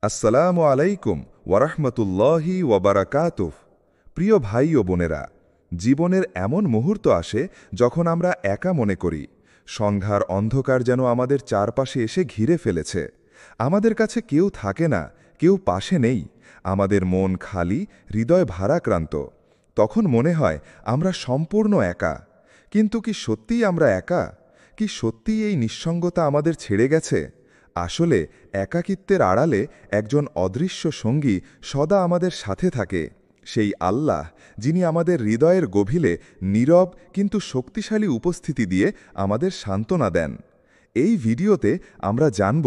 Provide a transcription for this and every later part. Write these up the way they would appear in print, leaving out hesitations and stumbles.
আসসালামু আলাইকুম ওয়ারাহমাতুল্লাহি ওয়াবারাকাতুহ। প্রিয় ভাই ও বোনেরা, জীবনের এমন মুহূর্ত আসে যখন আমরা একা মনে করি সংঘার অন্ধকার যেন আমাদের চারপাশে এসে ঘিরে ফেলেছে। আমাদের কাছে কেউ থাকে না, কেউ পাশে নেই, আমাদের মন খালি, হৃদয় ভারাক্রান্ত। তখন মনে হয় আমরা সম্পূর্ণ একা। কিন্তু কি সত্যিই আমরা একা? কি সত্যিই এই নিঃসঙ্গতা আমাদের ছেড়ে গেছে? আসলে একাকিত্বের আড়ালে একজন অদৃশ্য সঙ্গী সদা আমাদের সাথে থাকে, সেই আল্লাহ, যিনি আমাদের হৃদয়ের গভীরে নীরব কিন্তু শক্তিশালী উপস্থিতি দিয়ে আমাদের সান্ত্বনা দেন। এই ভিডিওতে আমরা জানব,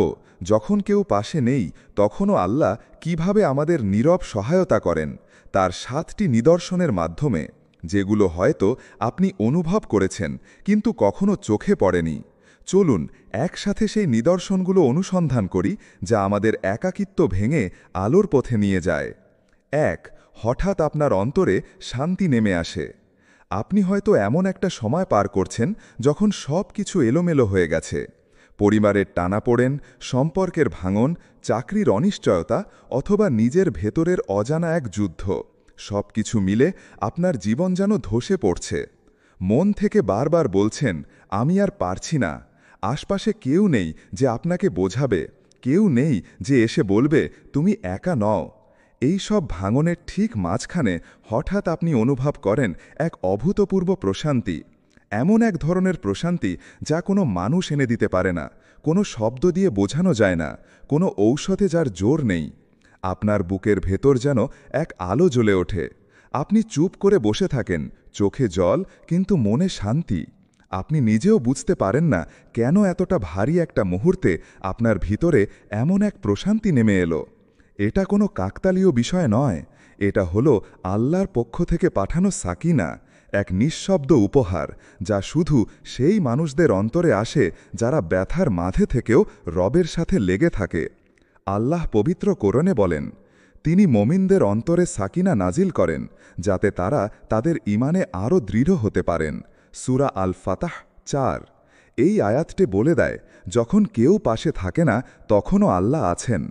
যখন কেউ পাশে নেই তখনও আল্লাহ কিভাবে আমাদের নীরব সহায়তা করেন, তার 7টি নিদর্শনের মাধ্যমে, যেগুলো হয়তো আপনি অনুভব করেছেন কিন্তু কখনো চোখে পড়েনি। চলুন একসাথে সেই নিদর্শনগুলো অনুসন্ধান করি, যা আমাদের একাকিত্ব ভেঙে আলোর পথে নিয়ে যায়। 1. হঠাৎ আপনার অন্তরে শান্তি নেমে আসে। আপনি হয়তো এমন একটা সময় পার করছেন যখন সব কিছু এলোমেলো হয়ে গেছে। পরিবারের টানাপোড়েন, সম্পর্কের ভাঙন, চাকরির অনিশ্চয়তা অথবা নিজের ভেতরের অজানা এক যুদ্ধ, সব কিছু মিলে আপনার জীবন যেন ধসে পড়ছে। মন থেকে বারবার বলছেন, আমি আর পারছি না। আশপাশে কেউ নেই যে আপনাকে বোঝাবে, কেউ নেই যে এসে বলবে তুমি একা নও। এই সব ভাঙনের ঠিক মাঝখানে হঠাৎ আপনি অনুভব করেন এক অভূতপূর্ব প্রশান্তি। এমন এক ধরনের প্রশান্তি যা কোনো মানুষ এনে দিতে পারে না, কোনো শব্দ দিয়ে বোঝানো যায় না, কোনো ঔষধে যার জোর নেই। আপনার বুকের ভেতর যেন এক আলো জ্বলে ওঠে। আপনি চুপ করে বসে থাকেন, চোখে জল কিন্তু মনে শান্তি। আপনি নিজেও বুঝতে পারেন না কেন এতটা ভারী একটা মুহূর্তে আপনার ভিতরে এমন এক প্রশান্তি নেমে এলো। এটা কোনো কাকতালীয় বিষয় নয়, এটা হলো আল্লাহর পক্ষ থেকে পাঠানো সাকিনা, এক নিঃশব্দ উপহার, যা শুধু সেই মানুষদের অন্তরে আসে যারা ব্যথার মাঝে থেকেও রবের সাথে লেগে থাকে। আল্লাহ পবিত্র কোরআনে বলেন, তিনি মোমিনদের অন্তরে সাকিনা নাজিল করেন যাতে তারা তাদের ঈমানে আরও দৃঢ় হতে পারেন। সূরা আল ফাতাহ 4। এই আয়াতটি বলে দেয়, যখন কেউ পাশে থাকে না তখনও আল্লাহ আছেন।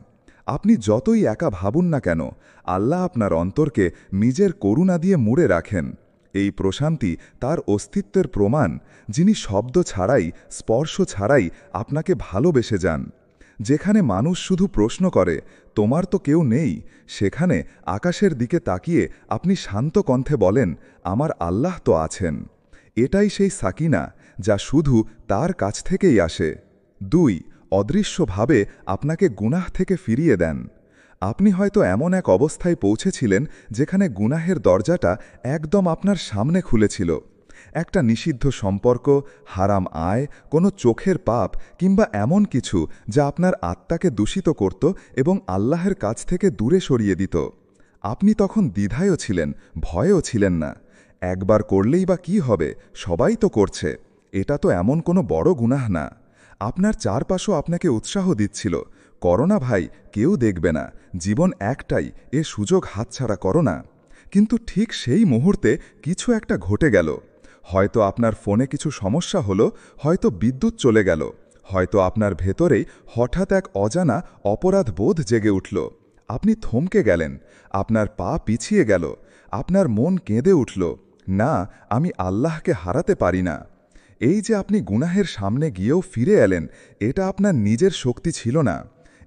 আপনি যতই একা ভাবুন না কেন, আল্লাহ আপনার অন্তরকে নিজের করুণা দিয়ে মুড়ে রাখেন। এই প্রশান্তি তার অস্তিত্বের প্রমাণ, যিনি শব্দ ছাড়াই, স্পর্শ ছাড়াই আপনাকে ভালোবেসে যান। যেখানে মানুষ শুধু প্রশ্ন করে, তোমার তো কেউ নেই, সেখানে আকাশের দিকে তাকিয়ে আপনি শান্ত কণ্ঠে বলেন, আমার আল্লাহ তো আছেন। এটাই সেই সাকিনা, যা শুধু তার কাছ থেকেই আসে। 2. অদৃশ্যভাবে আপনাকে গুনাহ থেকে ফিরিয়ে দেন। আপনি হয়তো এমন এক অবস্থায় পৌঁছেছিলেন যেখানে গুনাহের দরজাটা একদম আপনার সামনে খুলেছিল। একটা নিষিদ্ধ সম্পর্ক, হারাম আয়, কোনো চোখের পাপ কিংবা এমন কিছু যা আপনার আত্মাকে দূষিত করত এবং আল্লাহের কাছ থেকে দূরে সরিয়ে দিত। আপনি তখন দ্বিধায়ও ছিলেন, ভয়েও ছিলেন না। একবার করলেই বা কি হবে, সবাই তো করছে, এটা তো এমন কোনো বড় গুনাহ না। আপনার চারপাশও আপনাকে উৎসাহ দিচ্ছিল, করো না ভাই, কেউ দেখবে না, জীবন একটাই, এ সুযোগ হাতছাড়া করো না। কিন্তু ঠিক সেই মুহূর্তে কিছু একটা ঘটে গেল। হয়তো আপনার ফোনে কিছু সমস্যা হলো, হয়তো বিদ্যুৎ চলে গেল, হয়তো আপনার ভেতরেই হঠাৎ এক অজানা অপরাধ বোধ জেগে উঠল। আপনি থমকে গেলেন, আপনার পা পিছিয়ে গেল, আপনার মন কেঁদে উঠল, না, আমি আল্লাহকে হারাতে পারি না। এই যে আপনি গুনাহের সামনে গিয়েও ফিরে এলেন, এটা আপনার নিজের শক্তি ছিল না,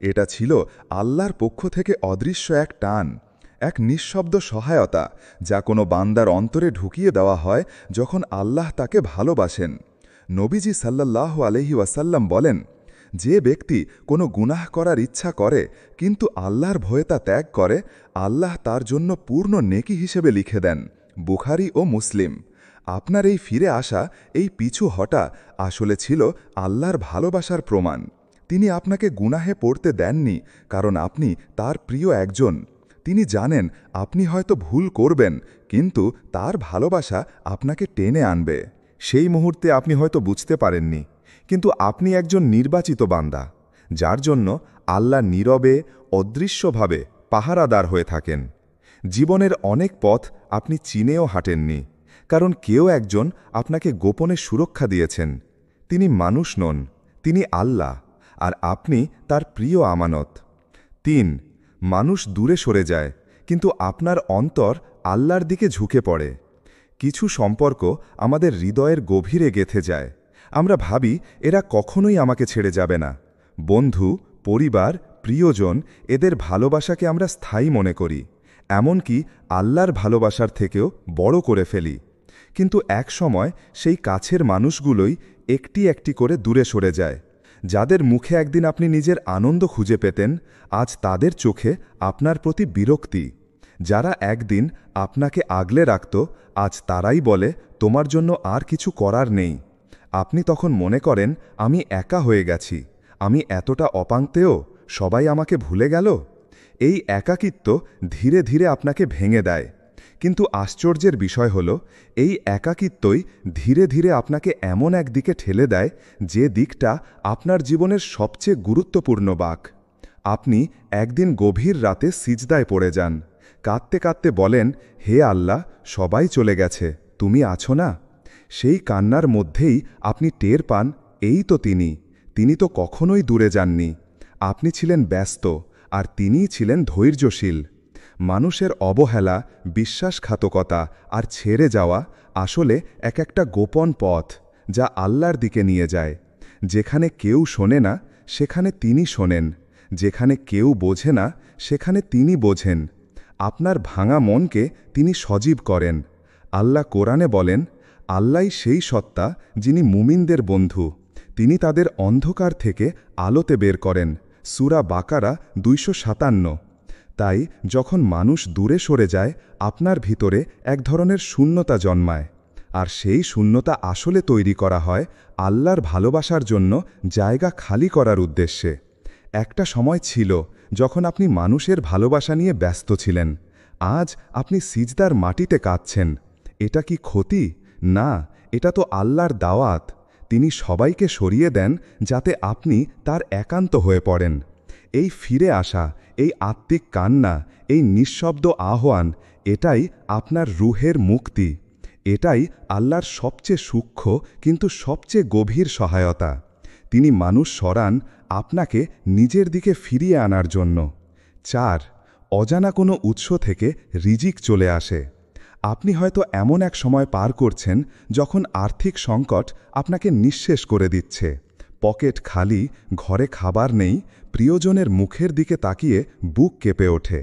এটা ছিল আল্লাহর পক্ষ থেকে অদৃশ্য এক টান, এক নিঃশব্দ সহায়তা, যা কোনো বান্দার অন্তরে ঢুকিয়ে দেওয়া হয় যখন আল্লাহ তাকে ভালোবাসেন। নবীজি সাল্লাল্লাহু আলাইহি ওয়াসাল্লাম বলেন, যে ব্যক্তি কোনো গুনাহ করার ইচ্ছা করে কিন্তু আল্লাহর ভয়ে তা ত্যাগ করে, আল্লাহ তার জন্য পূর্ণ নেকি হিসেবে লিখে দেন। বুখারী ও মুসলিম। আপনার এই ফিরে আসা, এই পিছু হটা আসলে ছিল আল্লাহর ভালোবাসার প্রমাণ। তিনি আপনাকে গুনাহে পড়তে দেননি কারণ আপনি তার প্রিয় একজন। তিনি জানেন আপনি হয়তো ভুল করবেন, কিন্তু তার ভালোবাসা আপনাকে টেনে আনবে। সেই মুহূর্তে আপনি হয়তো বুঝতে পারেননি, কিন্তু আপনি একজন নির্বাচিত বান্দা, যার জন্য আল্লাহ নীরবে, অদৃশ্যভাবে পাহারাদার হয়ে থাকেন। জীবনের অনেক পথ আপনি চিনেও হাঁটেননি, কারণ কেউ একজন আপনাকে গোপনে সুরক্ষা দিয়েছেন। তিনি মানুষ নন, তিনি আল্লাহ, আর আপনি তার প্রিয় আমানত। 3. মানুষ দূরে সরে যায় কিন্তু আপনার অন্তর আল্লাহর দিকে ঝুঁকে পড়ে। কিছু সম্পর্ক আমাদের হৃদয়ের গভীরে গেঁথে যায়। আমরা ভাবি এরা কখনোই আমাকে ছেড়ে যাবে না। বন্ধু, পরিবার, প্রিয়জন, এদের ভালোবাসাকে আমরা স্থায়ী মনে করি, এমনকি আল্লাহর ভালোবাসার থেকেও বড় করে ফেলি। কিন্তু এক সময় সেই কাছের মানুষগুলোই একটি একটি করে দূরে সরে যায়। যাদের মুখে একদিন আপনি নিজের আনন্দ খুঁজে পেতেন, আজ তাদের চোখে আপনার প্রতি বিরক্তি। যারা একদিন আপনাকে আগলে রাখত, আজ তারাই বলে তোমার জন্য আর কিছু করার নেই। আপনি তখন মনে করেন আমি একা হয়ে গেছি, আমি এতটা অপাংতেও, সবাই আমাকে ভুলে গেল। এই একাকিত্ব ধীরে ধীরে আপনাকে ভেঙে দেয়। কিন্তু আশ্চর্যের বিষয় হল, এই একাকিত্বই ধীরে ধীরে আপনাকে এমন এক দিকে ঠেলে দেয় যে দিকটা আপনার জীবনের সবচেয়ে গুরুত্বপূর্ণ বাঁক। আপনি একদিন গভীর রাতে সিজদায় পড়ে যান, কাঁদতে কাঁদতে বলেন, হে আল্লাহ, সবাই চলে গেছে, তুমি আছো না? সেই কান্নার মধ্যেই আপনি টের পান, এই তো তিনি তো কখনোই দূরে যাননি। আপনি ছিলেন ব্যস্ত, আর তিনিই ছিলেন ধৈর্যশীল। মানুষের অবহেলা, বিশ্বাসঘাতকতা আর ছেড়ে যাওয়া আসলে এক একটা গোপন পথ, যা আল্লাহর দিকে নিয়ে যায়। যেখানে কেউ শোনে না, সেখানে তিনি শোনেন। যেখানে কেউ বোঝে না, সেখানে তিনি বোঝেন। আপনার ভাঙা মনকে তিনি সজীব করেন। আল্লাহ কোরআনে বলেন, আল্লাহই সেই সত্তা যিনি মুমিনদের বন্ধু। তিনি তাদের অন্ধকার থেকে আলোতে বের করেন। সূরা বাকারা 257। তাই যখন মানুষ দূরে সরে যায়, আপনার ভিতরে এক ধরনের শূন্যতা জন্মায়। আর সেই শূন্যতা আসলে তৈরি করা হয় আল্লাহর ভালোবাসার জন্য জায়গা খালি করার উদ্দেশ্যে। একটা সময় ছিল যখন আপনি মানুষের ভালোবাসা নিয়ে ব্যস্ত ছিলেন। আজ আপনি সিজদার মাটিতে কাঁদছেন। এটা কি ক্ষতি? না, এটা তো আল্লাহর দাওয়াত। তিনি সবাইকে সরিয়ে দেন যাতে আপনি তার একান্ত হয়ে পড়েন। এই ফিরে আসা, এই আত্মিক কান্না, এই নিঃশব্দ আহ্বান, এটাই আপনার রুহের মুক্তি। এটাই আল্লাহর সবচেয়ে সূক্ষ্ম কিন্তু সবচেয়ে গভীর সহায়তা। তিনি মানুষ সরান আপনাকে নিজের দিকে ফিরিয়ে আনার জন্য। 4. অজানা কোনো উৎস থেকে রিজিক চলে আসে। আপনি হয়তো এমন এক সময় পার করছেন যখন আর্থিক সংকট আপনাকে নিঃশেষ করে দিচ্ছে। পকেট খালি, ঘরে খাবার নেই, প্রিয়জনের মুখের দিকে তাকিয়ে বুক কেঁপে ওঠে।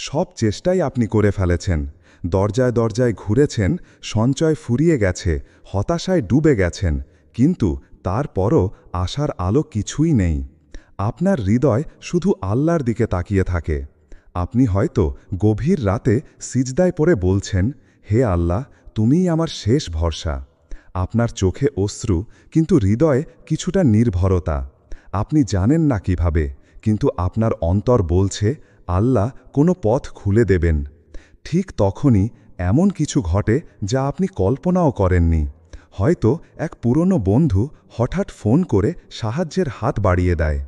সব চেষ্টাই আপনি করে ফেলেছেন, দরজায় দরজায় ঘুরেছেন, সঞ্চয় ফুরিয়ে গেছে, হতাশায় ডুবে গেছেন, কিন্তু তারপরও আশার আলো কিছুই নেই। আপনার হৃদয় শুধু আল্লাহর দিকে তাকিয়ে থাকে। আপনি হয়তো গভীর রাতে সিজদায় পড়ে বলছেন, হে আল্লাহ, তুমিই আমার শেষ ভরসা। আপনার চোখে অশ্রু, কিন্তু হৃদয়ে কিছুটা নির্ভরতা। আপনি জানেন না কিভাবে, কিন্তু আপনার অন্তর বলছে আল্লাহ কোনো পথ খুলে দেবেন। ঠিক তখনই এমন কিছু ঘটে যা আপনি কল্পনাও করেননি। হয়তো এক পুরনো বন্ধু হঠাৎ ফোন করে সাহায্যের হাত বাড়িয়ে দেয়।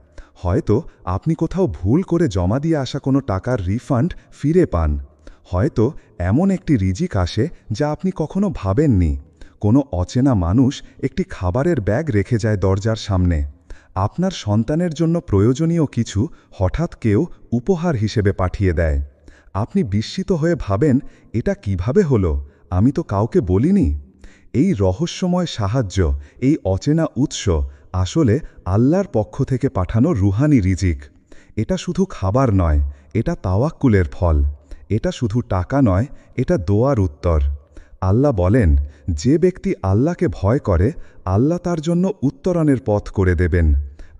হয়তো আপনি কোথাও ভুল করে জমা দিয়ে আসা কোনো টাকার রিফান্ড ফিরে পান। হয়তো এমন একটি রিজিক আসে যা আপনি কখনো ভাবেননি। কোনো অচেনা মানুষ একটি খাবারের ব্যাগ রেখে যায় দরজার সামনে। আপনার সন্তানের জন্য প্রয়োজনীয় কিছু হঠাৎ কেউ উপহার হিসেবে পাঠিয়ে দেয়। আপনি বিস্মিত হয়ে ভাবেন, এটা কিভাবে হলো? আমি তো কাউকে বলিনি। এই রহস্যময় সাহায্য, এই অচেনা উৎস আসলে আল্লাহর পক্ষ থেকে পাঠানো রুহানি রিজিক। এটা শুধু খাবার নয়, এটা তাওয়াক্কুলের ফল। এটা শুধু টাকা নয়, এটা দোয়ার উত্তর। আল্লাহ বলেন, যে ব্যক্তি আল্লাহকে ভয় করে, আল্লাহ তার জন্য উত্তরণের পথ করে দেবেন,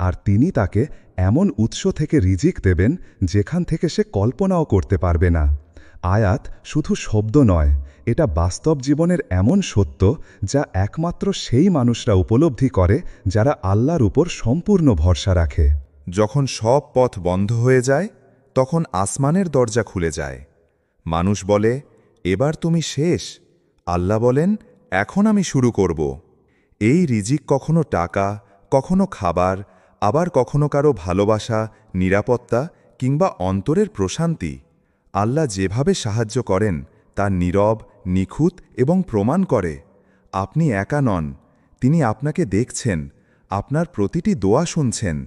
আর তিনি তাকে এমন উৎস থেকে রিজিক দেবেন যেখান থেকে সে কল্পনাও করতে পারবে না। আয়াত শুধু শব্দ নয়, এটা বাস্তব জীবনের এমন সত্য যা একমাত্র সেই মানুষরা উপলব্ধি করে যারা আল্লাহর উপর সম্পূর্ণ ভরসা রাখে। যখন সব পথ বন্ধ হয়ে যায়, তখন আসমানের দরজা খুলে যায়। মানুষ বলে, এবার তুমি শেষ। আল্লাহ বলেন, এখন আমি শুরু করব। এই রিজিক কখনো টাকা, কখনো খাবার, আবার কখনো কারো ভালোবাসা, নিরাপত্তা কিংবা অন্তরের প্রশান্তি। আল্লাহ যেভাবে সাহায্য করেন তা নীরব, নিখুঁত এবং প্রমাণ করে আপনি একা নন। তিনি আপনাকে দেখছেন, আপনার প্রতিটি দোয়া শুনছেন,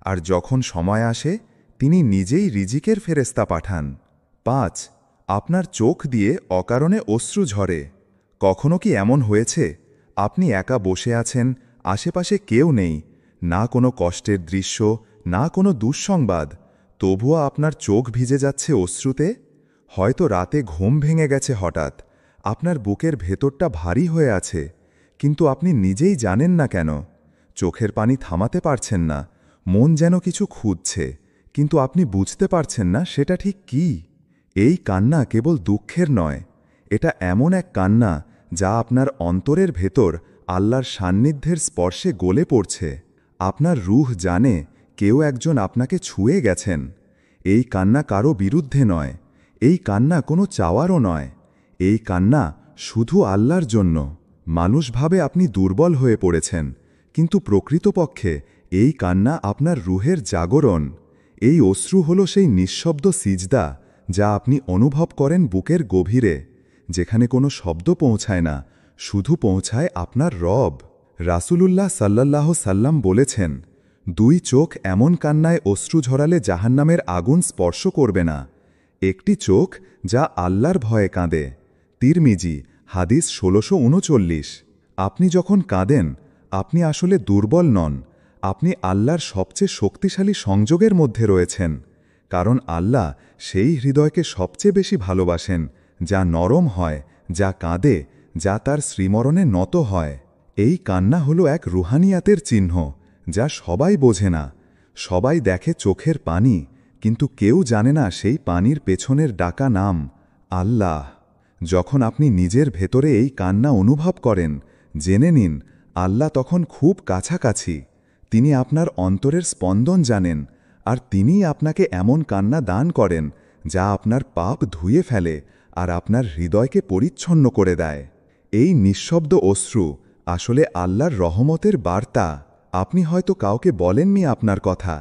আর যখন সময় আসে তিনি নিজেই রিজিকের ফেরেস্তা পাঠান। 5. আপনার চোখ দিয়ে অকারণে অশ্রু ঝরে। কখনো কি এমন হয়েছে আপনি একা বসে আছেন, আশেপাশে কেউ নেই, না কোনো কষ্টের দৃশ্য, না কোনো দুঃসংবাদ, তবুও আপনার চোখ ভিজে যাচ্ছে অশ্রুতে? হয়তো রাতে ঘুম ভেঙে গেছে হঠাৎ, আপনার বুকের ভেতরটা ভারী হয়ে আছে, কিন্তু আপনি নিজেই জানেন না কেন। চোখের পানি থামাতে পারছেন না, মন যেন কিছু খুঁজছে, কিন্তু আপনি বুঝতে পারছেন না সেটা ঠিক কী। এই কান্না কেবল দুঃখের নয়, এটা এমন এক কান্না যা আপনার অন্তরের ভেতর আল্লাহর সান্নিধ্যের স্পর্শে গলে পড়ছে। আপনার রূহ জানে কেউ একজন আপনাকে ছুঁয়ে গেছেন। এই কান্না কারো বিরুদ্ধে নয়, এই কান্না কোনো চাওয়ারও নয়, এই কান্না শুধু আল্লাহর জন্য। মানুষ ভাবে আপনি দুর্বল হয়ে পড়েছেন, কিন্তু প্রকৃতপক্ষে এই কান্না আপনার রুহের জাগরণ। এই অশ্রু হল সেই নিঃশব্দ সিজদা যা আপনি অনুভব করেন বুকের গভীরে, যেখানে কোনো শব্দ পৌঁছায় না, শুধু পৌঁছায় আপনার রব। রাসূলুল্লাহ সাল্লাল্লাহু আলাইহি সাল্লাম বলেছেন, 2 চোখ এমন কান্নায় অশ্রু ঝরালে জাহান্নামের আগুন স্পর্শ করবে না। একটি চোখ যা আল্লাহর ভয়ে কাঁদে। তিরমিজি, হাদিস 1639। আপনি যখন কাঁদেন, আপনি আসলে দুর্বল নন, আপনি আল্লাহর সবচেয়ে শক্তিশালী সংযোগের মধ্যে রয়েছেন। কারণ আল্লাহ সেই হৃদয়কে সবচেয়ে বেশি ভালোবাসেন যা নরম হয়, যা কাঁদে, যা তার শ্রীমরণে নত হয়। এই কান্না হলো এক রুহানিয়াতের চিহ্ন যা সবাই বোঝে না। সবাই দেখে চোখের পানি, কিন্তু কেউ জানে না সেই পানির পেছনের ডাকা নাম আল্লাহ। যখন আপনি নিজের ভেতরে এই কান্না অনুভব করেন, জেনে নিন আল্লাহ তখন খুব কাছাকাছি। তিনি আপনার অন্তরের স্পন্দন জানেন, আর তিনিই আপনাকে এমন কান্না দান করেন যা আপনার পাপ ধুয়ে ফেলে আর আপনার হৃদয়কে পরিচ্ছন্ন করে দেয়। এই নিঃশব্দ অশ্রু আসলে আল্লাহর রহমতের বার্তা। আপনি হয়তো কাউকে বলেননি আপনার কথা,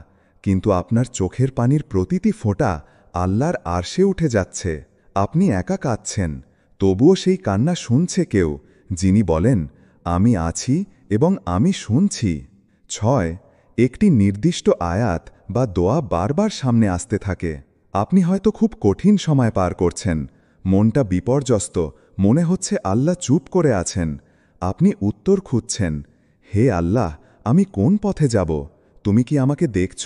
কিন্তু আপনার চোখের পানির প্রতিটি ফোঁটা আল্লাহর আরশে উঠে যাচ্ছে। আপনি একা কাঁদছেন, তবুও সেই কান্না শুনছে কেউ, যিনি বলেন, আমি আছি এবং আমি শুনছি। 6. একটি নির্দিষ্ট আয়াত বা দোয়া বারবার সামনে আসতে থাকে। আপনি হয়তো খুব কঠিন সময় পার করছেন, মনটা বিপর্যস্ত, মনে হচ্ছে আল্লাহ চুপ করে আছেন। আপনি উত্তর খুঁজছেন, হে আল্লাহ, আমি কোন পথে যাব? তুমি কি আমাকে দেখছ?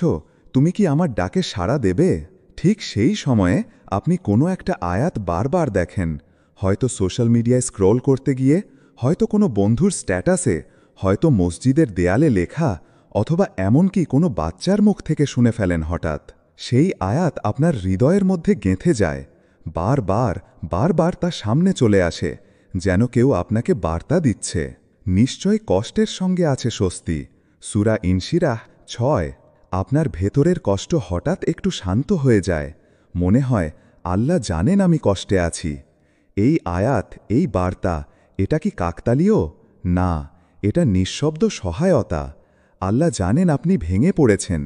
তুমি কি আমার ডাকে সাড়া দেবে? ঠিক সেই সময়ে আপনি কোনো একটা আয়াত বারবার দেখেন, হয়তো সোশ্যাল মিডিয়ায় স্ক্রোল করতে গিয়ে, হয়তো কোনো বন্ধুর স্ট্যাটাসে, হয়তো মসজিদের দেয়ালে লেখা, অথবা এমনকি কোনো বাচ্চার মুখ থেকে শুনে ফেলেন হঠাৎ। সেই আয়াত আপনার হৃদয়ের মধ্যে গেঁথে যায়, বারবার বারবার তা সামনে চলে আসে, যেন কেউ আপনাকে বার্তা দিচ্ছে। নিশ্চয় কষ্টের সঙ্গে আছে স্বস্তি। সূরা ইনশিরাহ 6। আপনার ভেতরের কষ্ট হঠাৎ একটু শান্ত হয়ে যায়, মনে হয় আল্লাহ জানেন আমি কষ্টে আছি। এই আয়াত, এই বার্তা, এটা কি কাকতালীয়? না, এটা নিঃশব্দ সহায়তা। আল্লাহ জানেন আপনি ভেঙে পড়েছেন,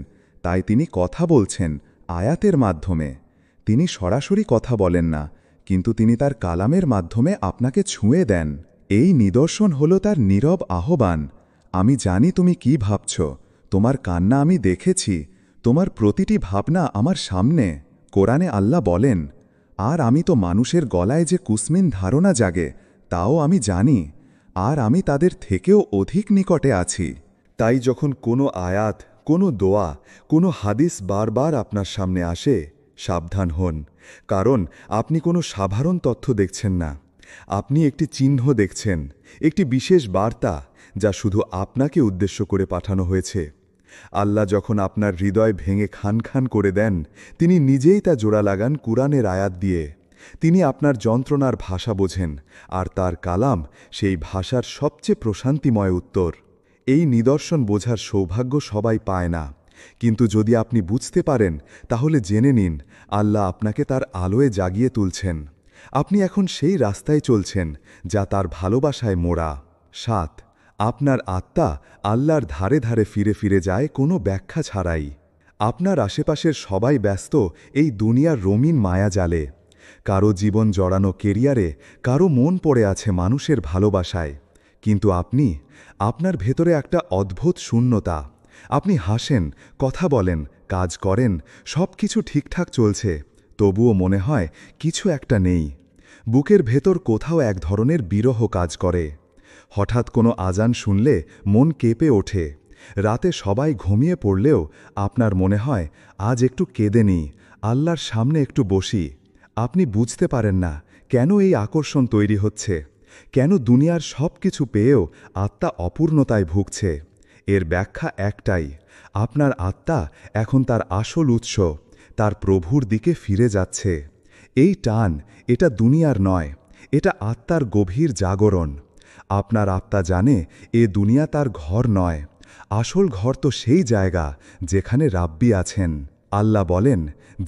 তাই তিনি কথা বলছেন আয়াতের মাধ্যমে। তিনি সরাসরি কথা বলেন না, কিন্তু তিনি তার কালামের মাধ্যমে আপনাকে ছুঁয়ে দেন। এই নিদর্শন হল তার নীরব আহ্বান, আমি জানি তুমি কি ভাবছ, তোমার কান্না আমি দেখেছি, তোমার প্রতিটি ভাবনা আমার সামনে। কোরআনে আল্লাহ বলেন, আর আমি তো মানুষের গলায় যে কুসমিন ধারণা জাগে তাও আমি জানি, আর আমি তাদের থেকেও অধিক নিকটে আছি। তাই যখন কোনো আয়াত, কোনো দোয়া, কোনো হাদিস বারবার আপনার সামনে আসে, সাবধান হন, কারণ আপনি কোনো সাধারণ তথ্য দেখছেন না, আপনি একটি চিহ্ন দেখছেন, একটি বিশেষ বার্তা যা শুধু আপনাকে উদ্দেশ্য করে পাঠানো হয়েছে। আল্লাহ যখন আপনার হৃদয় ভেঙে খান খান করে দেন, তিনি নিজেই তা জোড়া লাগান কুরআনের আয়াত দিয়ে। তিনি আপনার যন্ত্রণার ভাষা বোঝেন, আর তার কালাম সেই ভাষার সবচেয়ে প্রশান্তিময় উত্তর। এই নিদর্শন বোঝার সৌভাগ্য সবাই পায় না, কিন্তু যদি আপনি বুঝতে পারেন, তাহলে জেনে নিন আল্লাহ আপনাকে তার আলোয় জাগিয়ে তুলছেন। আপনি এখন সেই রাস্তায় চলছেন যা তার ভালোবাসায় মোড়া। 7. আপনার আত্মা আল্লাহর ধারে ধারে ফিরে ফিরে যায় কোনো ব্যাখ্যা ছাড়াই। আপনার আশেপাশের সবাই ব্যস্ত এই দুনিয়ার রঙিন মায়াজালে। কারো জীবন জড়ানো কেরিয়ারে, কারো মন পড়ে আছে মানুষের ভালোবাসায়, কিন্তু আপনার ভেতরে একটা অদ্ভুত শূন্যতা। আপনি হাসেন, কথা বলেন, কাজ করেন, সব কিছু ঠিকঠাক চলছে, তবুও মনে হয় কিছু একটা নেই। বুকের ভেতর কোথাও এক ধরনের বিরহ কাজ করে। হঠাৎ কোনো আজান শুনলে মন কেঁপে ওঠে। রাতে সবাই ঘুমিয়ে পড়লেও আপনার মনে হয় আজ একটু কেঁদে নিই, আল্লাহর সামনে একটু বসি। আপনি বুঝতে পারেন না কেন এই আকর্ষণ তৈরি হচ্ছে, কেন দুনিয়ার সব কিছু পেয়েও আত্মা অপূর্ণতায় ভুগছে। এর ব্যাখ্যা একটাই, আপনার আত্মা এখন তার আসল উৎস, তার প্রভুর দিকে ফিরে যাচ্ছে। এই টান, এটা দুনিয়ার নয়, এটা আত্মার গভীর জাগরণ। আপনার আত্মা জানে এ দুনিয়া তার ঘর নয়, আসল ঘর তো সেই জায়গা যেখানে রাব্বি আছেন। আল্লাহ বলেন,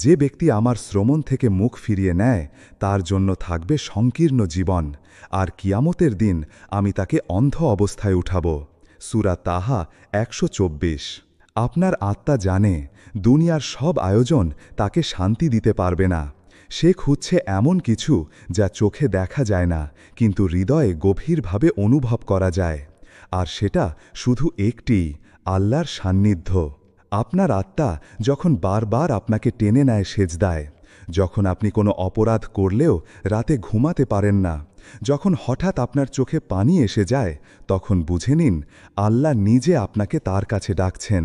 যে ব্যক্তি আমার শ্রমণ থেকে মুখ ফিরিয়ে নেয় তার জন্য থাকবে সংকীর্ণ জীবন, আর কিয়ামতের দিন আমি তাকে অন্ধ অবস্থায় উঠাব। সূরা তাহা ১২৪। আপনার আত্মা জানে দুনিয়ার সব আয়োজন তাকে শান্তি দিতে পারবে না। সে খুঁজছে এমন কিছু যা চোখে দেখা যায় না, কিন্তু হৃদয়ে গভীরভাবে অনুভব করা যায়। আর সেটা শুধু একটি, আল্লাহর সান্নিধ্য। আপনার আত্মা যখন বারবার আপনাকে টেনে নেয় সেজদায়, যখন আপনি কোনো অপরাধ করলেও রাতে ঘুমাতে পারেন না, যখন হঠাৎ আপনার চোখে পানি এসে যায়, তখন বুঝে নিন আল্লাহ নিজে আপনাকে তার কাছে ডাকছেন।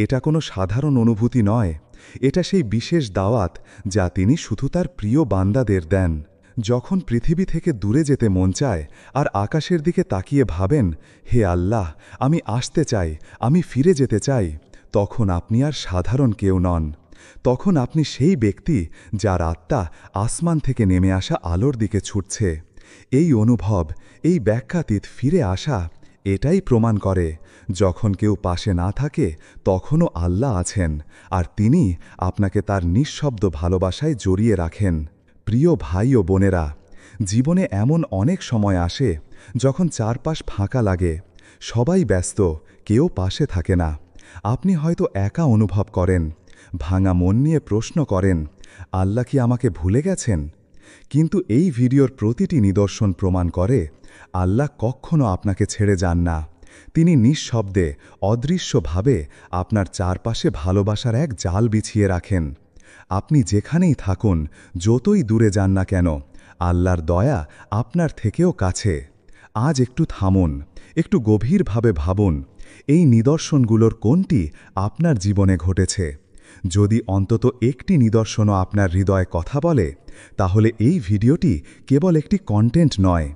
এটা কোনো সাধারণ অনুভূতি নয়, এটা সেই বিশেষ দাওয়াত যা তিনি শুধু তার প্রিয় বান্দাদের দেন। যখন পৃথিবী থেকে দূরে যেতে মন চায় আর আকাশের দিকে তাকিয়ে ভাবেন, হে আল্লাহ, আমি আসতে চাই, আমি ফিরে যেতে চাই, তখন আপনি আর সাধারণ কেউ নন। তখন আপনি সেই ব্যক্তি যার আত্মা আসমান থেকে নেমে আসা আলোর দিকে ছুটছে। এই অনুভব, এই ব্যাখ্যাতীত ফিরে আসা, এটাই প্রমাণ করে যখন কেউ পাশে না থাকে তখনও আল্লাহ আছেন, আর তিনি আপনাকে তার নিঃশব্দ ভালোবাসায় জড়িয়ে রাখেন। প্রিয় ভাই ও বোনেরা, জীবনে এমন অনেক সময় আসে যখন চারপাশ ফাঁকা লাগে, সবাই ব্যস্ত, কেউ পাশে থাকে না। আপনি হয়তো একা অনুভব করেন, ভাঙা মন নিয়ে প্রশ্ন করেন, আল্লাহ কি আমাকে ভুলে গেছেন? কিন্তু এই ভিডিওর প্রতিটি নিদর্শন প্রমাণ করে আল্লাহ কখনো আপনাকে ছেড়ে যান না। তিনি নিঃশব্দে, অদৃশ্যভাবে আপনার চারপাশে ভালোবাসার এক জাল বিছিয়ে রাখেন। আপনি যেখানেই থাকুন, যতই দূরে যান না কেন, আল্লাহর দয়া আপনার থেকেও কাছে। আজ একটু থামুন, একটু গভীরভাবে ভাবুন, এই নিদর্শনগুলোর কোনটি আপনার জীবনে ঘটেছে? যদি অন্তত একটি নিদর্শনও আপনার হৃদয়ে কথা বলে, তাহলে এই ভিডিওটি কেবল একটি কন্টেন্ট নয়,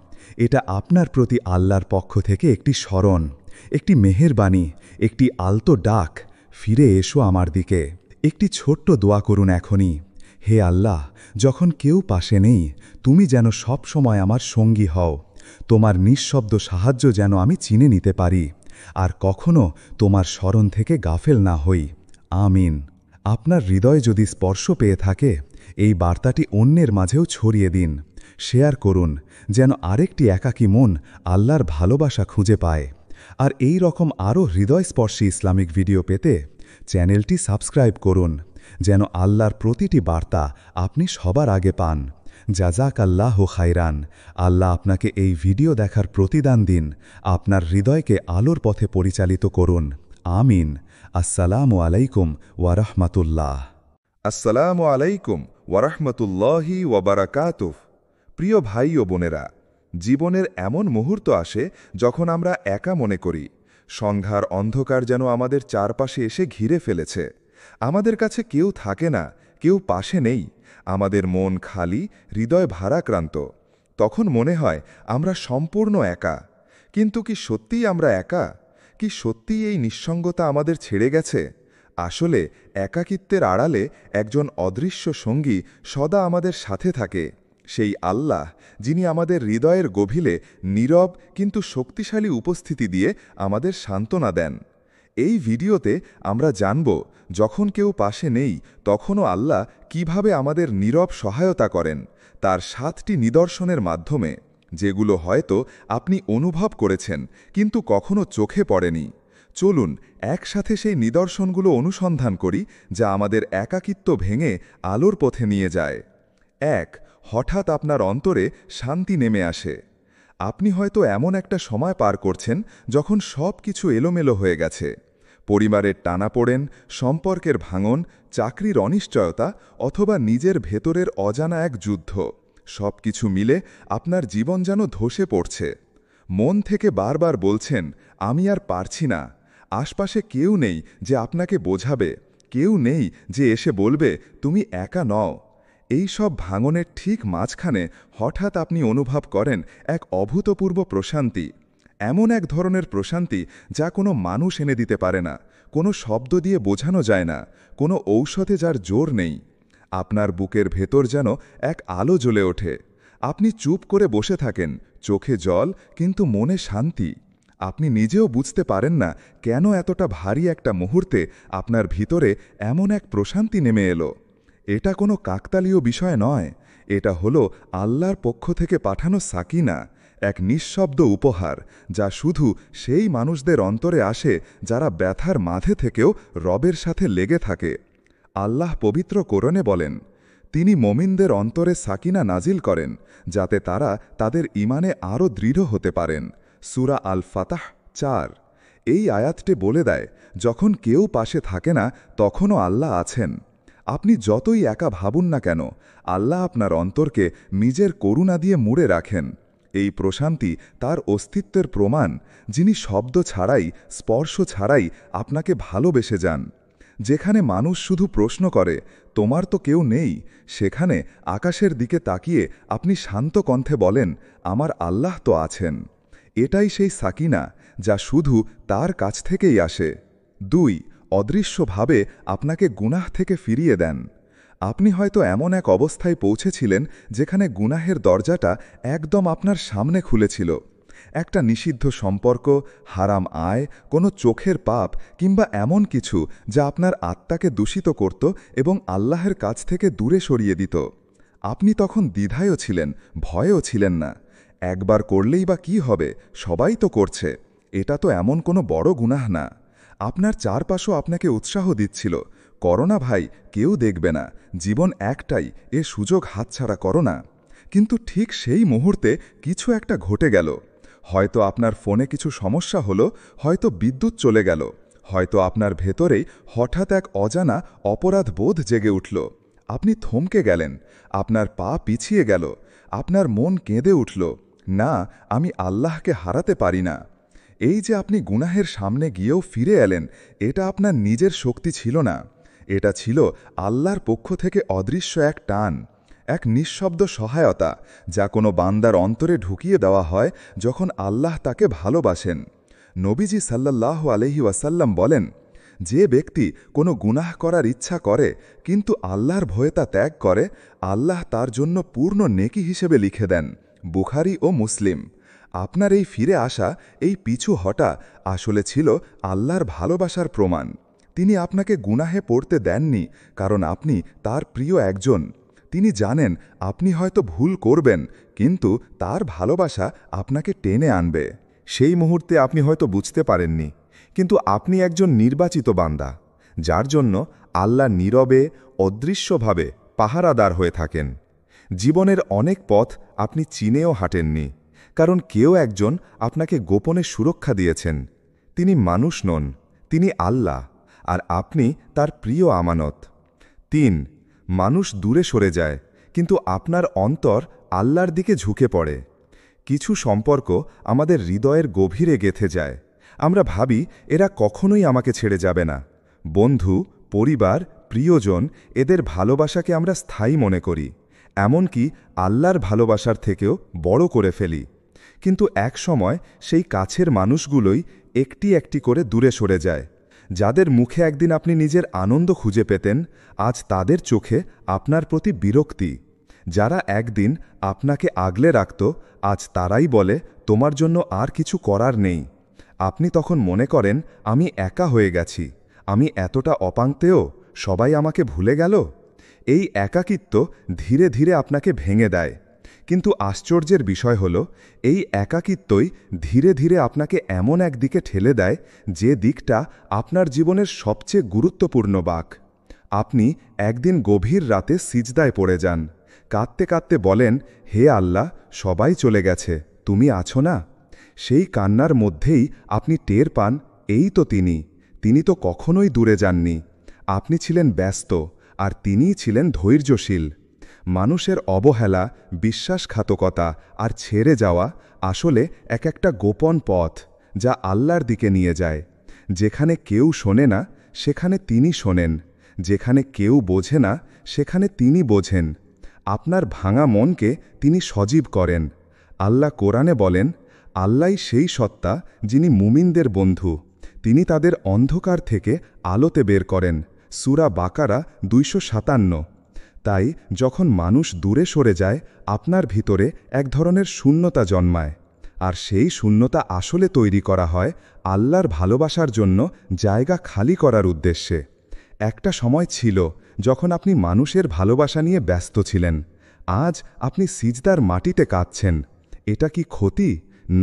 এটা আপনার প্রতি আল্লাহর পক্ষ থেকে একটি স্মরণ, একটি মেহেরবানি, একটি আলতো ডাক, ফিরে এসো আমার দিকে। একটি ছোট্ট দোয়া করুন এখনই, হে আল্লাহ, যখন কেউ পাশে নেই, তুমি যেন সব সময় আমার সঙ্গী হও। তোমার নিঃশব্দ সাহায্য যেন আমি চিনে নিতে পারি, আর কখনো তোমার স্মরণ থেকে গাফেল না হই। আমিন। আপনার হৃদয় যদি স্পর্শ পেয়ে থাকে, এই বার্তাটি অন্যের মাঝেও ছড়িয়ে দিন, শেয়ার করুন, যেন আরেকটি একাকী মন আল্লাহর ভালোবাসা খুঁজে পায়। আর এই রকম আরও হৃদয়স্পর্শী ইসলামিক ভিডিও পেতে চ্যানেলটি সাবস্ক্রাইব করুন, যেন আল্লাহর প্রতিটি বার্তা আপনি সবার আগে পান। জাযাকাল্লাহ খাইরান। আল্লাহ আপনাকে এই ভিডিও দেখার প্রতিদান দিন, আপনার হৃদয়কে আলোর পথে পরিচালিত করুন। আমিন। আসসালামু আলাইকুম ওয়া রাহমাতুল্লাহ। আসসালামু আলাইকুম ওয়ারাহমাতুল্লাহি ওয়াবারাকাতুহ। প্রিয় ভাই ও বোনেরা, জীবনের এমন মুহূর্ত আসে যখন আমরা একা মনে করি সংঘার অন্ধকার যেন আমাদের চারপাশে এসে ঘিরে ফেলেছে। আমাদের কাছে কেউ থাকে না, কেউ পাশে নেই, আমাদের মন খালি, হৃদয় ভারাক্রান্ত। তখন মনে হয় আমরা সম্পূর্ণ একা। কিন্তু কি সত্যিই আমরা একা? কি সত্যিই এই নিঃসঙ্গতা আমাদের ছেড়ে গেছে? আসলে একাকিত্বের আড়ালে একজন অদৃশ্য সঙ্গী সদা আমাদের সাথে থাকে, সেই আল্লাহ, যিনি আমাদের হৃদয়ের গভীরে নীরব কিন্তু শক্তিশালী উপস্থিতি দিয়ে আমাদের সান্ত্বনা দেন। এই ভিডিওতে আমরা জানব, যখন কেউ পাশে নেই তখনও আল্লাহ কিভাবে আমাদের নীরব সহায়তা করেন, তার 7টি নিদর্শনের মাধ্যমে, যেগুলো হয়তো আপনি অনুভব করেছেন কিন্তু কখনো চোখে পড়েনি। চলুন একসাথে সেই নিদর্শনগুলো অনুসন্ধান করি, যা আমাদের একাকিত্ব ভেঙে আলোর পথে নিয়ে যায়। 1. হঠাৎ আপনার অন্তরে শান্তি নেমে আসে। আপনি হয়তো এমন একটা সময় পার করছেন যখন সব কিছু এলোমেলো হয়ে গেছে। পরিবারের টানাপোড়েন, সম্পর্কের ভাঙন, চাকরির অনিশ্চয়তা অথবা নিজের ভেতরের অজানা এক যুদ্ধ, সবকিছু মিলে আপনার জীবন যেন ধসে পড়ছে। মন থেকে বারবার বলছেন, আমি আর পারছি না। আশপাশে কেউ নেই যে আপনাকে বোঝাবে, কেউ নেই যে এসে বলবে তুমি একা নও। এই সব ভাঙনের ঠিক মাঝখানে হঠাৎ আপনি অনুভব করেন এক অভূতপূর্ব প্রশান্তি। এমন এক ধরনের প্রশান্তি যা কোনো মানুষ এনে দিতে পারে না, কোনো শব্দ দিয়ে বোঝানো যায় না, কোনো ঔষধে যার জোর নেই। আপনার বুকের ভেতর যেন এক আলো জ্বলে ওঠে। আপনি চুপ করে বসে থাকেন, চোখে জল কিন্তু মনে শান্তি। আপনি নিজেও বুঝতে পারেন না কেন এতটা ভারী একটা মুহূর্তে আপনার ভিতরে এমন এক প্রশান্তি নেমে এলো। এটা কোনো কাকতালীয় বিষয় নয়, এটা হলো আল্লাহর পক্ষ থেকে পাঠানো সাকিনা, এক নিঃশব্দ উপহার যা শুধু সেই মানুষদের অন্তরে আসে যারা ব্যথার মাঝে থেকেও রবের সাথে লেগে থাকে। আল্লাহ পবিত্র কোরআনে বলেন, তিনি মোমিনদের অন্তরে সাকিনা নাজিল করেন যাতে তারা তাদের ঈমানে আরও দৃঢ় হতে পারেন। সূরা আল ফাতাহ ৪। এই আয়াতটি বলে দেয়, যখন কেউ পাশে থাকে না তখনও আল্লাহ আছেন। আপনি যতই একা ভাবুন না কেন, আল্লাহ আপনার অন্তরকে নিজের করুণা দিয়ে মুড়ে রাখেন। এই প্রশান্তি তার অস্তিত্বের প্রমাণ, যিনি শব্দ ছাড়াই, স্পর্শ ছাড়াই আপনাকে ভালোবেসে যান। যেখানে মানুষ শুধু প্রশ্ন করে, তোমার তো কেউ নেই, সেখানে আকাশের দিকে তাকিয়ে আপনি শান্ত কণ্ঠে বলেন, আমার আল্লাহ তো আছেন। এটাই সেই সাকিনা যা শুধু তার কাছ থেকেই আসে। ২. অদৃশ্যভাবে আপনাকে গুনাহ থেকে ফিরিয়ে দেন। আপনি হয়তো এমন এক অবস্থায় পৌঁছেছিলেন যেখানে গুনাহের দরজাটা একদম আপনার সামনে খুলেছিল। একটা নিষিদ্ধ সম্পর্ক, হারাম আয়, কোনো চোখের পাপ কিংবা এমন কিছু যা আপনার আত্মাকে দূষিত করত এবং আল্লাহের কাছ থেকে দূরে সরিয়ে দিত। আপনি তখন দ্বিধায়ও ছিলেন, ভয়েও ছিলেন না। একবার করলেই বা কি হবে, সবাই তো করছে, এটা তো এমন কোনো বড় গুনাহ না। আপনার চারপাশও আপনাকে উৎসাহ দিচ্ছিল, করো না ভাই, কেউ দেখবে না, জীবন একটাই, এ সুযোগ হাতছাড়া করো না। কিন্তু ঠিক সেই মুহূর্তে কিছু একটা ঘটে গেল। হয়তো আপনার ফোনে কিছু সমস্যা হলো, হয়তো বিদ্যুৎ চলে গেল, হয়তো আপনার ভেতরেই হঠাৎ এক অজানা অপরাধ বোধ জেগে উঠল। আপনি থমকে গেলেন, আপনার পা পিছিয়ে গেল, আপনার মন কেঁদে উঠল, না, আমি আল্লাহকে হারাতে পারি না। এই যে আপনি গুনাহের সামনে গিয়েও ফিরে এলেন, এটা আপনার নিজের শক্তি ছিল না, এটা ছিল আল্লাহর পক্ষ থেকে অদৃশ্য এক টান, এক নিঃশব্দ সহায়তা যা কোনো বান্দার অন্তরে ঢুকিয়ে দেওয়া হয় যখন আল্লাহ তাকে ভালোবাসেন। নবীজি সাল্লাল্লাহু আলাইহি ওয়াসাল্লাম বলেন, যে ব্যক্তি কোনো গুনাহ করার ইচ্ছা করে কিন্তু আল্লাহর ভয়ে তা ত্যাগ করে, আল্লাহ তার জন্য পূর্ণ নেকি হিসেবে লিখে দেন। বুখারী ও মুসলিম। আপনার এই ফিরে আসা, এই পিছু হটা আসলে ছিল আল্লাহর ভালোবাসার প্রমাণ। তিনি আপনাকে গুনাহে পড়তে দেননি কারণ আপনি তার প্রিয় একজন। তিনি জানেন আপনি হয়তো ভুল করবেন, কিন্তু তার ভালোবাসা আপনাকে টেনে আনবে। সেই মুহূর্তে আপনি হয়তো বুঝতে পারেননি, কিন্তু আপনি একজন নির্বাচিত বান্দা, যার জন্য আল্লাহ নীরবে, অদৃশ্যভাবে পাহারাদার হয়ে থাকেন। জীবনের অনেক পথ আপনি চিনেও হাঁটেননি, কারণ কেউ একজন আপনাকে গোপনে সুরক্ষা দিয়েছেন। তিনি মানুষ নন, তিনি আল্লাহ, আর আপনি তার প্রিয় আমানত। ৩. মানুষ দূরে সরে যায়, কিন্তু আপনার অন্তর আল্লাহর দিকে ঝুঁকে পড়ে। কিছু সম্পর্ক আমাদের হৃদয়ের গভীরে গেঁথে যায়। আমরা ভাবি এরা কখনোই আমাকে ছেড়ে যাবে না। বন্ধু, পরিবার, প্রিয়জন, এদের ভালোবাসাকে আমরা স্থায়ী মনে করি, এমনকি আল্লাহর ভালোবাসার থেকেও বড় করে ফেলি। কিন্তু এক সময় সেই কাছের মানুষগুলোই একটি একটি করে দূরে সরে যায়। যাদের মুখে একদিন আপনি নিজের আনন্দ খুঁজে পেতেন, আজ তাদের চোখে আপনার প্রতি বিরক্তি। যারা একদিন আপনাকে আগলে রাখত, আজ তারাই বলে তোমার জন্য আর কিছু করার নেই। আপনি তখন মনে করেন, আমি একা হয়ে গেছি, আমি এতটা অপাংতেও, সবাই আমাকে ভুলে গেল। এই একাকিত্ব ধীরে ধীরে আপনাকে ভেঙে দেয়। কিন্তু আশ্চর্যের বিষয় হল, এই একাকিত্বই ধীরে ধীরে আপনাকে এমন এক দিকে ঠেলে দেয় যে দিকটা আপনার জীবনের সবচেয়ে গুরুত্বপূর্ণ বাঁক। আপনি একদিন গভীর রাতে সিজদায় পড়ে যান, কাঁদতে কাঁদতে বলেন, হে আল্লাহ, সবাই চলে গেছে, তুমি আছো না? সেই কান্নার মধ্যেই আপনি টের পান, এই তো তিনি তো কখনোই দূরে যাননি। আপনি ছিলেন ব্যস্ত, আর তিনিই ছিলেন ধৈর্যশীল। মানুষের অবহেলা, বিশ্বাসঘাতকতা আর ছেড়ে যাওয়া আসলে এক একটা গোপন পথ, যা আল্লাহর দিকে নিয়ে যায়। যেখানে কেউ শোনে না, সেখানে তিনি শোনেন। যেখানে কেউ বোঝে না, সেখানে তিনি বোঝেন। আপনার ভাঙা মনকে তিনি সজীব করেন। আল্লাহ কোরআনে বলেন, আল্লাহই সেই সত্তা যিনি মুমিনদের বন্ধু। তিনি তাদের অন্ধকার থেকে আলোতে বের করেন। সূরা বাকারা 257। তাই যখন মানুষ দূরে সরে যায়, আপনার ভিতরে এক ধরনের শূন্যতা জন্মায়। আর সেই শূন্যতা আসলে তৈরি করা হয় আল্লাহর ভালোবাসার জন্য জায়গা খালি করার উদ্দেশ্যে। একটা সময় ছিল যখন আপনি মানুষের ভালোবাসা নিয়ে ব্যস্ত ছিলেন। আজ আপনি সিজদার মাটিতে কাঁদছেন। এটা কি ক্ষতি?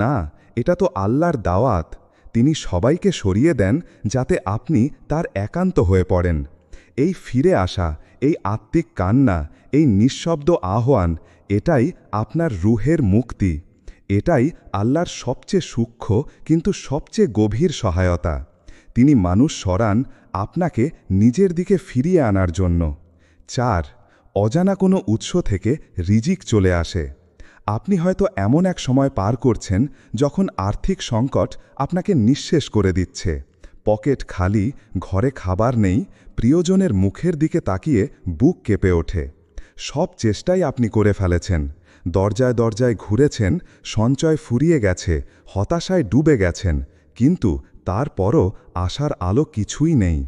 না, এটা তো আল্লাহর দাওয়াত। তিনি সবাইকে সরিয়ে দেন যাতে আপনি তার একান্ত হয়ে পড়েন। এই ফিরে আসা, এই আত্মিক কান্না, এই নিঃশব্দ আহ্বান, এটাই আপনার রুহের মুক্তি। এটাই আল্লাহর সবচেয়ে সূক্ষ্ম কিন্তু সবচেয়ে গভীর সহায়তা। তিনি মানুষ সরান আপনাকে নিজের দিকে ফিরিয়ে আনার জন্য। 4, অজানা কোনো উৎস থেকে রিজিক চলে আসে। আপনি হয়তো এমন এক সময় পার করছেন যখন আর্থিক সংকট আপনাকে নিঃশেষ করে দিচ্ছে। পকেট খালি, ঘরে খাবার নেই, প্রিয়জনের মুখের দিকে তাকিয়ে বুক কেঁপে ওঠে। সব চেষ্টাই আপনি করে ফেলেছেন। দরজায় দরজায় ঘুরেছেন, সঞ্চয় ফুরিয়ে গেছে, হতাশায় ডুবে গেছেন, কিন্তু তারপরও আশার আলো কিছুই নেই।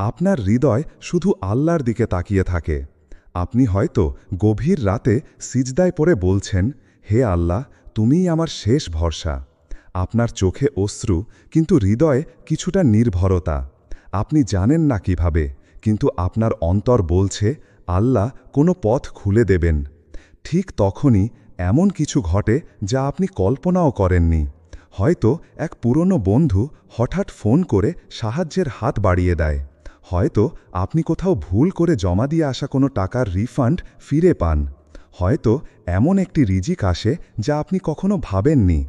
আপনার হৃদয় শুধু আল্লাহর দিকে তাকিয়ে থাকে। আপনি হয়তো গভীর রাতে সিজদায় পড়ে বলছেন, হে আল্লাহ, তুমিই আমার শেষ ভরসা। আপনার চোখে অশ্রু, কিন্তু হৃদয়ে কিছুটা নির্ভরতা। আপনি জানেন না কিভাবে, কিন্তু আপনার অন্তর বলছে, আল্লাহ কোনো পথ খুলে দেবেন। ঠিক তখনই এমন কিছু ঘটে যা আপনি কল্পনাও করেননি। হয়তো এক পুরনো বন্ধু হঠাৎ ফোন করে সাহায্যের হাত বাড়িয়ে দেয়। হয়তো আপনি কোথাও ভুল করে জমা দিয়ে আসা কোনো টাকার রিফান্ড ফিরে পান। হয়তো এমন একটি রিজিক আসে যা আপনি কখনো ভাবেননি।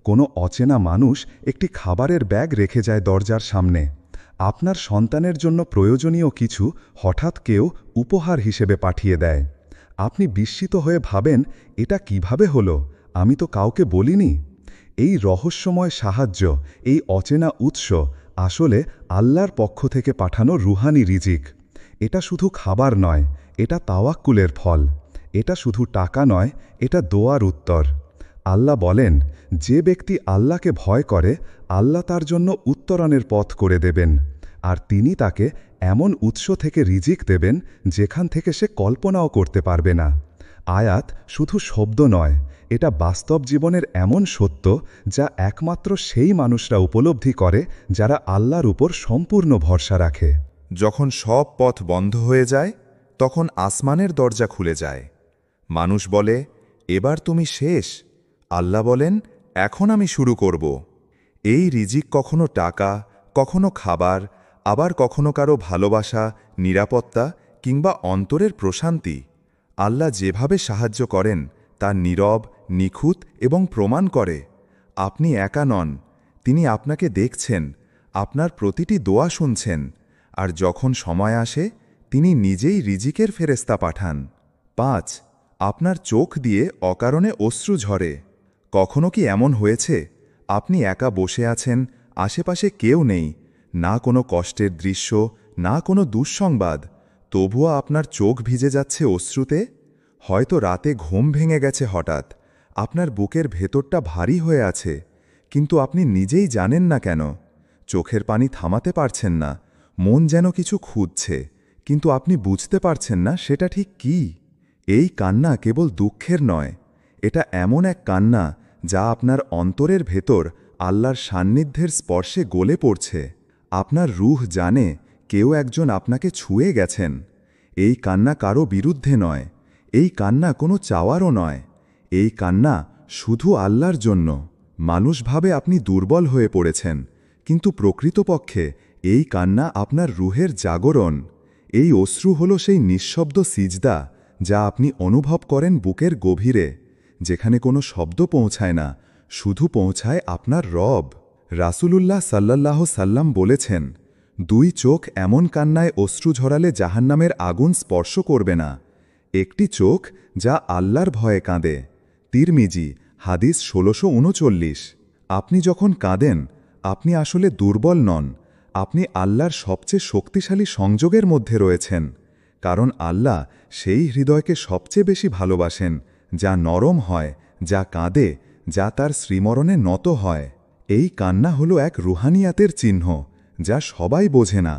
কোনো অচেনা মানুষ একটি খাবারের ব্যাগ রেখে যায় দরজার সামনে। আপনার সন্তানের জন্য প্রয়োজনীয় কিছু হঠাৎ কেউ উপহার হিসেবে পাঠিয়ে দেয়। আপনি বিস্মিত হয়ে ভাবেন, এটা কিভাবে হলো? আমি তো কাউকে বলিনি। এই রহস্যময় সাহায্য, এই অচেনা উৎস আসলে আল্লাহর পক্ষ থেকে পাঠানো রুহানি রিজিক। এটা শুধু খাবার নয়, এটা তাওয়াক্কুলের ফল। এটা শুধু টাকা নয়, এটা দোয়ার উত্তর। আল্লাহ বলেন, যে ব্যক্তি আল্লাহকে ভয় করে, আল্লাহ তার জন্য উত্তরণের পথ করে দেবেন, আর তিনি তাকে এমন উৎস থেকে রিজিক দেবেন যেখান থেকে সে কল্পনাও করতে পারবে না। আয়াত শুধু শব্দ নয়, এটা বাস্তব জীবনের এমন সত্য যা একমাত্র সেই মানুষরা উপলব্ধি করে যারা আল্লাহর উপর সম্পূর্ণ ভরসা রাখে। যখন সব পথ বন্ধ হয়ে যায়, তখন আসমানের দরজা খুলে যায়। মানুষ বলে, এবার তুমি শেষ। আল্লাহ বলেন, এখন আমি শুরু করব। এই রিজিক কখনো টাকা, কখনো খাবার, আবার কখনো কারো ভালোবাসা, নিরাপত্তা কিংবা অন্তরের প্রশান্তি। আল্লাহ যেভাবে সাহায্য করেন তা নীরব, নিখুঁত এবং প্রমাণ করে আপনি একা নন। তিনি আপনাকে দেখছেন, আপনার প্রতিটি দোয়া শুনছেন, আর যখন সময় আসে তিনি নিজেই রিজিকের ফেরেশতা পাঠান। 5, আপনার চোখ দিয়ে অকারণে অশ্রু ঝরে। কখনো কি এমন হয়েছে আপনি একা বসে আছেন, আশেপাশে কেউ নেই, না কোনো কষ্টের দৃশ্য, না কোনো দুঃসংবাদ, তবুও আপনার চোখ ভিজে যাচ্ছে অশ্রুতে? হয়তো রাতে ঘুম ভেঙে গেছে হঠাৎ, আপনার বুকের ভেতরটা ভারী হয়ে আছে, কিন্তু আপনি নিজেই জানেন না কেন। চোখের পানি থামাতে পারছেন না, মন যেন কিছু খুঁজছে, কিন্তু আপনি বুঝতে পারছেন না সেটা ঠিক কী। এই কান্না কেবল দুঃখের নয়, এটা এমন এক কান্না যা আপনার অন্তরের ভেতর আল্লাহর সান্নিধ্যের স্পর্শে গলে পড়ছে। আপনার রূহ জানে কেউ একজন আপনাকে ছুঁয়ে গেছেন। এই কান্না কারো বিরুদ্ধে নয়, এই কান্না কোনো চাওয়ারও নয়, এই কান্না শুধু আল্লাহর জন্য। মানুষ ভাবে আপনি দুর্বল হয়ে পড়েছেন, কিন্তু প্রকৃতপক্ষে এই কান্না আপনার রুহের জাগরণ। এই অশ্রু হল সেই নিঃশব্দ সিজদা যা আপনি অনুভব করেন বুকের গভীরে, যেখানে কোনো শব্দ পৌঁছায় না, শুধু পৌঁছায় আপনার রব। রাসূলুল্লাহ সাল্লাল্লাহু সাল্লাম বলেছেন, দুই চোখ এমন কান্নায় অশ্রু ঝরালে জাহান্নামের আগুন স্পর্শ করবে না। একটি চোখ যা আল্লাহর ভয়ে কাঁদে। তিরমিজি, হাদিস ১৬৩৯। আপনি যখন কাঁদেন, আপনি আসলে দুর্বল নন, আপনি আল্লাহর সবচেয়ে শক্তিশালী সংযোগের মধ্যে রয়েছেন। কারণ আল্লাহ সেই হৃদয়কে সবচেয়ে বেশি ভালোবাসেন, যা নরম হয়, যা কাঁদে, যা তার শ্রীমরণে নত হয়। এই কান্না হল এক রুহানিয়াতের চিহ্ন, যা সবাই বোঝে না।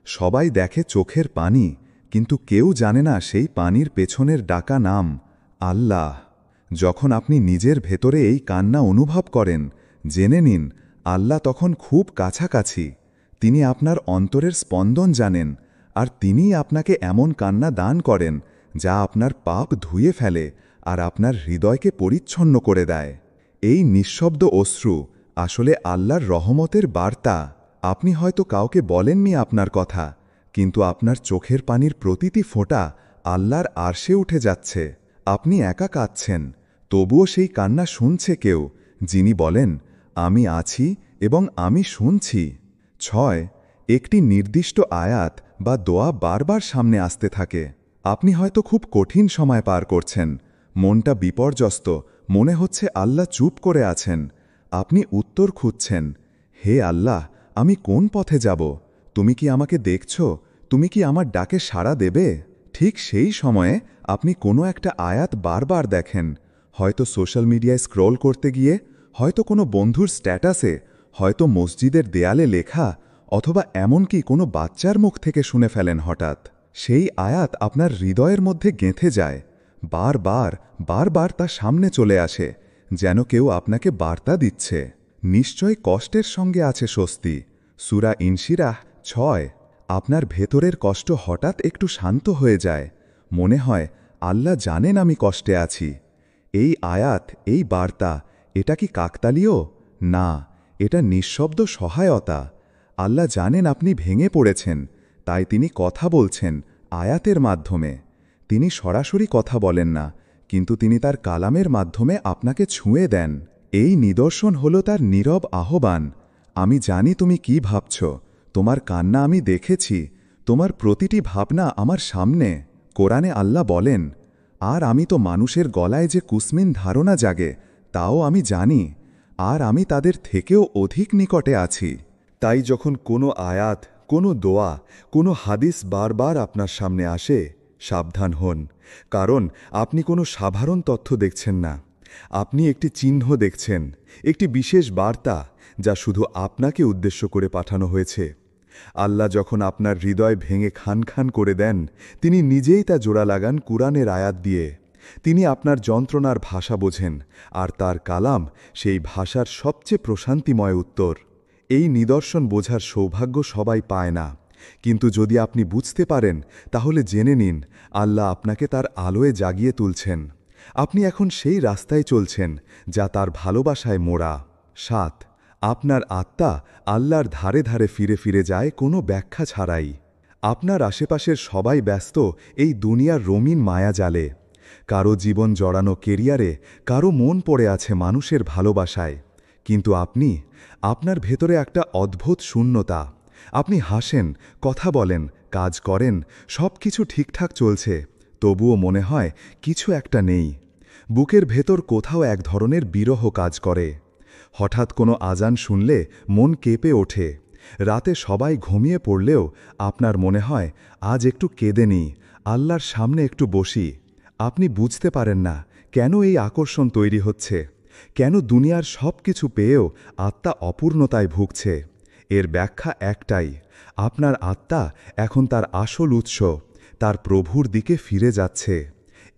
সবাই দেখে চোখের পানি, কিন্তু কেউ জানে না সেই পানির পেছনের ডাকা নাম আল্লাহ। যখন আপনি নিজের ভেতরে এই কান্না অনুভব করেন, জেনে নিন আল্লাহ তখন খুব কাছাকাছি। তিনি আপনার অন্তরের স্পন্দন জানেন, আর তিনিই আপনাকে এমন কান্না দান করেন যা আপনার পাপ ধুয়ে ফেলে আর আপনার হৃদয়কে পরিচ্ছন্ন করে দেয়। এই নিঃশব্দ অশ্রু আসলে আল্লাহর রহমতের বার্তা। আপনি হয়তো কাউকে বলেননি আপনার কথা, কিন্তু আপনার চোখের পানির প্রতিটি ফোঁটা আল্লাহর আরশে উঠে যাচ্ছে। আপনি একা কাঁদছেন, তবুও সেই কান্না শুনছে কেউ, যিনি বলেন, আমি আছি এবং আমি শুনছি। ৬. একটি নির্দিষ্ট আয়াত বা দোয়া বারবার সামনে আসতে থাকে। আপনি হয়তো খুব কঠিন সময় পার করছেন, মনটা বিপর্যস্ত, মনে হচ্ছে আল্লাহ চুপ করে আছেন। আপনি উত্তর খুঁজছেন, হে আল্লাহ, আমি কোন পথে যাব? তুমি কি আমাকে দেখছ? তুমি কি আমার ডাকে সাড়া দেবে? ঠিক সেই সময়ে আপনি কোনো একটা আয়াত বারবার দেখেন, হয়তো সোশ্যাল মিডিয়ায় স্ক্রোল করতে গিয়ে, হয়তো কোনো বন্ধুর স্ট্যাটাসে, হয়তো মসজিদের দেয়ালে লেখা, অথবা এমনকি কোনো বাচ্চার মুখ থেকে শুনে ফেলেন হঠাৎ। সেই আয়াত আপনার হৃদয়ের মধ্যে গেঁথে যায়। বারবার বারবার তা সামনে চলে আসে, যেন কেউ আপনাকে বার্তা দিচ্ছে। নিশ্চয় কষ্টের সঙ্গে আছে স্বস্তি। সূরা ইনশিরাহ ৬। আপনার ভেতরের কষ্ট হঠাৎ একটু শান্ত হয়ে যায়। মনে হয় আল্লাহ জানেন আমি কষ্টে আছি। এই আয়াত, এই বার্তা, এটা কি কাকতালীয়? না, এটা নিঃশব্দ সহায়তা। আল্লাহ জানেন আপনি ভেঙে পড়েছেন, তাই তিনি কথা বলছেন আয়াতের মাধ্যমে। তিনি সরাসরি কথা বলেন না, কিন্তু তিনি তার কালামের মাধ্যমে আপনাকে ছুঁয়ে দেন। এই নিদর্শন হল তার নীরব আহ্বান। আমি জানি তুমি কি ভাবছ, তোমার কান্না আমি দেখেছি, তোমার প্রতিটি ভাবনা আমার সামনে। কোরআনে আল্লাহ বলেন, আর আমি তো মানুষের গলায় যে কুসমিন ধারণা জাগে, তাও আমি জানি, আর আমি তাদের থেকেও অধিক নিকটে আছি। তাই যখন কোনো আয়াত, কোনো দোয়া, কোনো হাদিস বারবার আপনার সামনে আসে, সাবধান হন, কারণ আপনি কোনো সাধারণ তথ্য দেখছেন না। আপনি একটি চিহ্ন দেখছেন, একটি বিশেষ বার্তা, যা শুধু আপনাকে উদ্দেশ্য করে পাঠানো হয়েছে। আল্লাহ যখন আপনার হৃদয় ভেঙে খান খান করে দেন, তিনি নিজেই তা জোড়া লাগান কুরআনের আয়াত দিয়ে। তিনি আপনার যন্ত্রণার ভাষা বোঝেন, আর তার কালাম সেই ভাষার সবচেয়ে প্রশান্তিময় উত্তর। এই নিদর্শন বোঝার সৌভাগ্য সবাই পায় না, কিন্তু যদি আপনি বুঝতে পারেন, তাহলে জেনে নিন আল্লাহ আপনাকে তার আলোয় জাগিয়ে তুলছেন। আপনি এখন সেই রাস্তায় চলছেন যা তার ভালোবাসায় মোড়া। ৭. আপনার আত্মা আল্লাহর ধারে ধারে ফিরে ফিরে যায় কোনো ব্যাখ্যা ছাড়াই। আপনার আশেপাশের সবাই ব্যস্ত এই দুনিয়ার রঙিন মায়াজালে। কারো জীবন জড়ানো কেরিয়ারে, কারো মন পড়ে আছে মানুষের ভালোবাসায়। কিন্তু আপনার ভেতরে একটা অদ্ভুত শূন্যতা। আপনি হাসেন, কথা বলেন, কাজ করেন, সব কিছু ঠিকঠাক চলছে, তবুও মনে হয় কিছু একটা নেই। বুকের ভেতর কোথাও এক ধরনের বিরহ কাজ করে। হঠাৎ কোনো আজান শুনলে মন কেঁপে ওঠে। রাতে সবাই ঘুমিয়ে পড়লেও আপনার মনে হয় আজ একটু কেঁদে নিই, আল্লাহর সামনে একটু বসি। আপনি বুঝতে পারেন না কেন এই আকর্ষণ তৈরি হচ্ছে, কেন দুনিয়ার সব কিছু পেয়েও আত্মা অপূর্ণতায় ভুগছে। এর ব্যাখ্যা একটাই, আপনার আত্মা এখন তার আসল উৎস, তার প্রভুর দিকে ফিরে যাচ্ছে।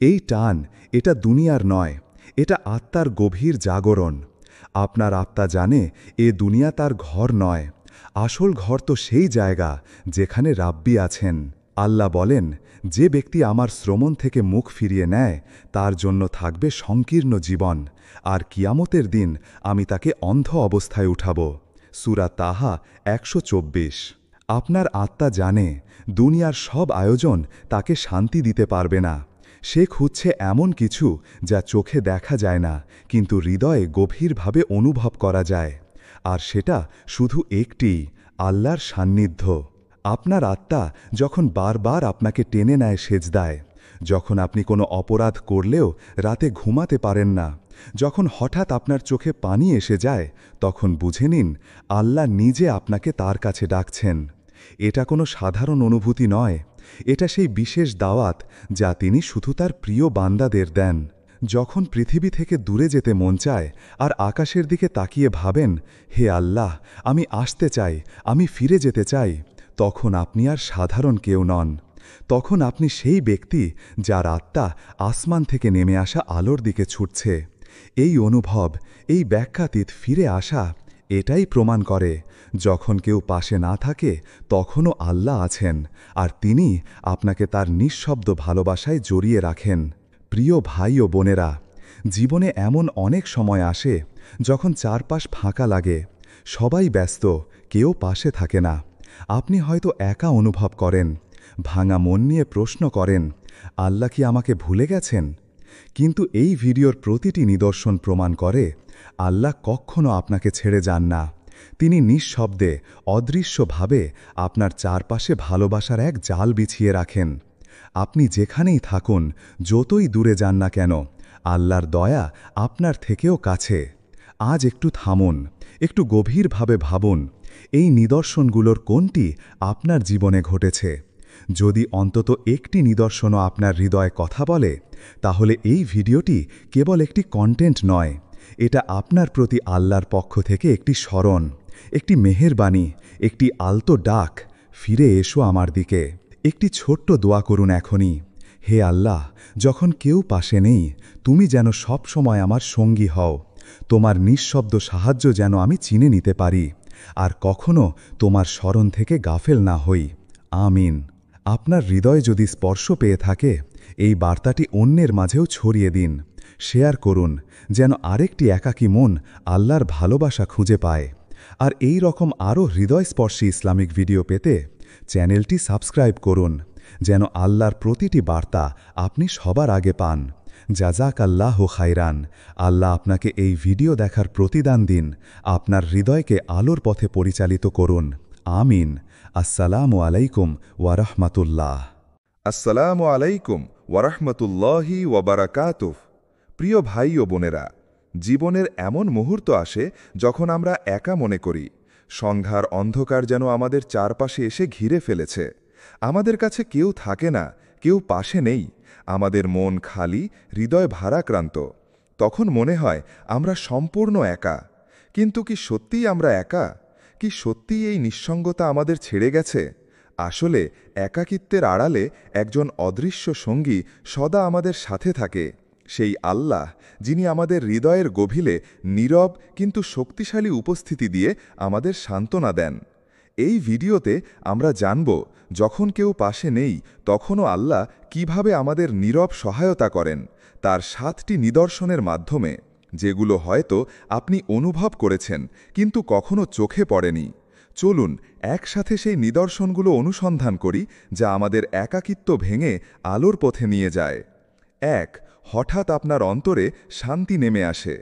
এই টান, এটা দুনিয়ার নয়, এটা আত্মার গভীর জাগরণ। আপনার আত্মা জানে এ দুনিয়া তার ঘর নয়, আসল ঘর তো সেই জায়গা যেখানে রাব্বি আছেন। আল্লাহ বলেন, যে ব্যক্তি আমার শ্রমণ থেকে মুখ ফিরিয়ে নেয়, তার জন্য থাকবে সংকীর্ণ জীবন, আর কিয়ামতের দিন আমি তাকে অন্ধ অবস্থায় উঠাব। সূরা তাহা ১২৪। আপনার আত্মা জানে দুনিয়ার সব আয়োজন তাকে শান্তি দিতে পারবে না। সে খুঁজছে এমন কিছু যা চোখে দেখা যায় না, কিন্তু হৃদয়ে গভীরভাবে অনুভব করা যায়। আর সেটা শুধু একটি, আল্লাহর সান্নিধ্য। আপনার আত্মা যখন বারবার আপনাকে টেনে নেয় সেজদায়, যখন আপনি কোনো অপরাধ করলেও রাতে ঘুমাতে পারেন না, যখন হঠাৎ আপনার চোখে পানি এসে যায়, তখন বুঝে নিন আল্লাহ নিজে আপনাকে তার কাছে ডাকছেন। এটা কোনো সাধারণ অনুভূতি নয়, এটা সেই বিশেষ দাওয়াত যা তিনি শুধু তার প্রিয় বান্দাদের দেন। যখন পৃথিবী থেকে দূরে যেতে মন চায় আর আকাশের দিকে তাকিয়ে ভাবেন, হে আল্লাহ, আমি আসতে চাই, আমি ফিরে যেতে চাই, তখন আপনি আর সাধারণ কেউ নন। তখন আপনি সেই ব্যক্তি যার আত্মা আসমান থেকে নেমে আসা আলোর দিকে ছুটছে। এই অনুভব, এই ব্যাখ্যাতীত ফিরে আসা, এটাই প্রমাণ করে যখন কেউ পাশে না থাকে তখনও আল্লাহ আছেন, আর তিনি আপনাকে তার নিঃশব্দ ভালোবাসায় জড়িয়ে রাখেন। প্রিয় ভাই ও বোনেরা, জীবনে এমন অনেক সময় আসে যখন চারপাশ ফাঁকা লাগে, সবাই ব্যস্ত, কেউ পাশে থাকে না। আপনি হয়তো একা অনুভব করেন, ভাঙা মন নিয়ে প্রশ্ন করেন, আল্লাহ কি আমাকে ভুলে গেছেন? কিন্তু এই ভিডিওর প্রতিটি নিদর্শন প্রমাণ করে আল্লাহ কখনো আপনাকে ছেড়ে যান না। তিনি নিঃশব্দে, অদৃশ্যভাবে আপনার চারপাশে ভালোবাসার এক জাল বিছিয়ে রাখেন। আপনি যেখানেই থাকুন, যতই দূরে যান না কেন, আল্লাহর দয়া আপনার থেকেও কাছে। আজ একটু থামুন, একটু গভীরভাবে ভাবুন, এই নিদর্শনগুলোর কোনটি আপনার জীবনে ঘটেছে? যদি অন্তত একটি নিদর্শনও আপনার হৃদয়ে কথা বলে, তাহলে এই ভিডিওটি কেবল একটি কন্টেন্ট নয়, এটা আপনার প্রতি আল্লাহর পক্ষ থেকে একটি স্মরণ, একটি মেহেরবানি, একটি আলতো ডাক, ফিরে এসো আমার দিকে। একটি ছোট্ট দোয়া করুন এখনই, হে আল্লাহ, যখন কেউ পাশে নেই, তুমি যেন সব সময় আমার সঙ্গী হও। তোমার নিঃশব্দ সাহায্য যেন আমি চিনে নিতে পারি, আর কখনো তোমার স্মরণ থেকে গাফেল না হই। আমিন। আপনার হৃদয় যদি স্পর্শ পেয়ে থাকে, এই বার্তাটি অন্যের মাঝেও ছড়িয়ে দিন, শেয়ার করুন, যেন আরেকটি একাকী মন আল্লাহর ভালোবাসা খুঁজে পায়। আর এই রকম আরও হৃদয়স্পর্শী ইসলামিক ভিডিও পেতে চ্যানেলটি সাবস্ক্রাইব করুন, যেন আল্লাহর প্রতিটি বার্তা আপনি সবার আগে পান। জাযাকাল্লাহ খাইরান। আল্লাহ আপনাকে এই ভিডিও দেখার প্রতিদান দিন, আপনার হৃদয়কে আলোর পথে পরিচালিত করুন। আমিন। আসসালামু আলাইকুম ওয়া রাহমাতুল্লাহ। আসসালামু আলাইকুম ওয়ারাহমাতুল্লাহি ওয়াবারাকাতুহ। প্রিয় ভাই ও বোনেরা, জীবনের এমন মুহূর্ত আসে যখন আমরা একা মনে করি সংঘার অন্ধকার যেন আমাদের চারপাশে এসে ঘিরে ফেলেছে। আমাদের কাছে কেউ থাকে না, কেউ পাশে নেই, আমাদের মন খালি, হৃদয় ভারাক্রান্ত। তখন মনে হয় আমরা সম্পূর্ণ একা। কিন্তু কি সত্যিই আমরা একা? কি সত্যিই এই নিঃসঙ্গতা আমাদের ছেড়ে গেছে? আসলে একাকিত্বের আড়ালে একজন অদৃশ্য সঙ্গী সদা আমাদের সাথে থাকে, সেই আল্লাহ, যিনি আমাদের হৃদয়ের গভীরে নীরব কিন্তু শক্তিশালী উপস্থিতি দিয়ে আমাদের সান্ত্বনা দেন। এই ভিডিওতে আমরা জানব, যখন কেউ পাশে নেই তখনও আল্লাহ কিভাবে আমাদের নীরব সহায়তা করেন, তার 7টি নিদর্শনের মাধ্যমে, যেগুলো হয়তো আপনি অনুভব করেছেন কিন্তু কখনো চোখে পড়েনি। চলুন একসাথে সেই নিদর্শনগুলো অনুসন্ধান করি, যা আমাদের একাকিত্ব ভেঙে আলোর পথে নিয়ে যায়। 1. হঠাৎ আপনার অন্তরে শান্তি নেমে আসে।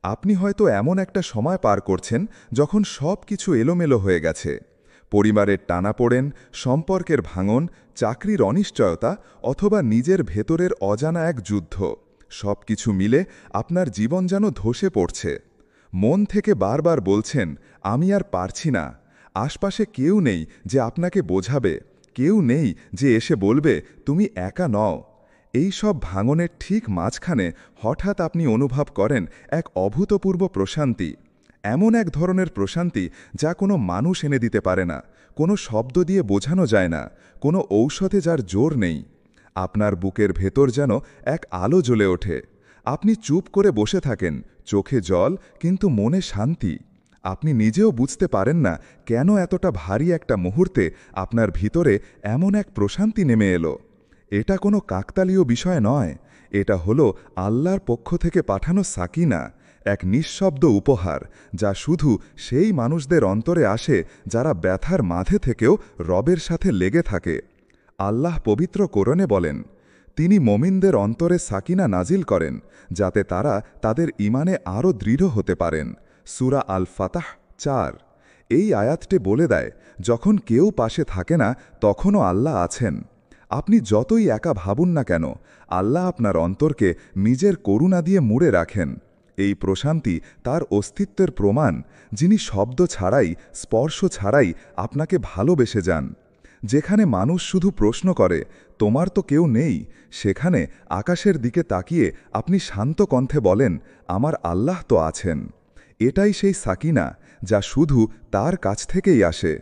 আপনি হয়তো এমন একটা সময় পার করছেন যখন সব কিছু এলোমেলো হয়ে গেছে। পরিবারের টানাপোড়েন, সম্পর্কের ভাঙন, চাকরির অনিশ্চয়তা, অথবা নিজের ভেতরের অজানা এক যুদ্ধ, সব কিছু মিলে আপনার জীবন যেন ধসে পড়ছে। মন থেকে বারবার বলছেন, আমি আর পারছি না। আশপাশে কেউ নেই যে আপনাকে বোঝাবে, কেউ নেই যে এসে বলবে তুমি একা নও। এই সব ভাঙনের ঠিক মাঝখানে হঠাৎ আপনি অনুভব করেন এক অভূতপূর্ব প্রশান্তি। এমন এক ধরনের প্রশান্তি যা কোনো মানুষ এনে দিতে পারে না, কোনো শব্দ দিয়ে বোঝানো যায় না, কোনো ঔষধে যার জোর নেই। আপনার বুকের ভেতর যেন এক আলো জ্বলে ওঠে। আপনি চুপ করে বসে থাকেন, চোখে জল কিন্তু মনে শান্তি। আপনি নিজেও বুঝতে পারেন না কেন এতটা ভারী একটা মুহূর্তে আপনার ভিতরে এমন এক প্রশান্তি নেমে এলো। এটা কোনো কাকতালীয় বিষয় নয়, এটা হলো আল্লাহর পক্ষ থেকে পাঠানো সাকিনা, এক নিঃশব্দ উপহার, যা শুধু সেই মানুষদের অন্তরে আসে যারা ব্যথার মাঝে থেকেও রবের সাথে লেগে থাকে। আল্লাহ পবিত্র কোরআনে বলেন, তিনি মুমিনদের অন্তরে সাকিনা নাজিল করেন যাতে তারা তাদের ঈমানে আরও দৃঢ় হতে পারেন। সূরা আল ফাতাহ 4। এই আয়াতটি বলে দেয়, যখন কেউ পাশে থাকে না তখনও আল্লাহ আছেন। আপনি যতই একা ভাবুন না কেন, আল্লাহ আপনার অন্তরকে নিজের করুণা দিয়ে মুড়ে রাখেন। এই প্রশান্তি তার অস্তিত্বের প্রমাণ, যিনি শব্দ ছাড়াই, স্পর্শ ছাড়াই আপনাকে ভালোবেসে যান। যেখানে মানুষ শুধু প্রশ্ন করে, তোমার তো কেউ নেই, সেখানে আকাশের দিকে তাকিয়ে আপনি শান্ত কণ্ঠে বলেন, আমার আল্লাহ তো আছেন। এটাই সেই সাকিনা, যা শুধু তার কাছ থেকেই আসে।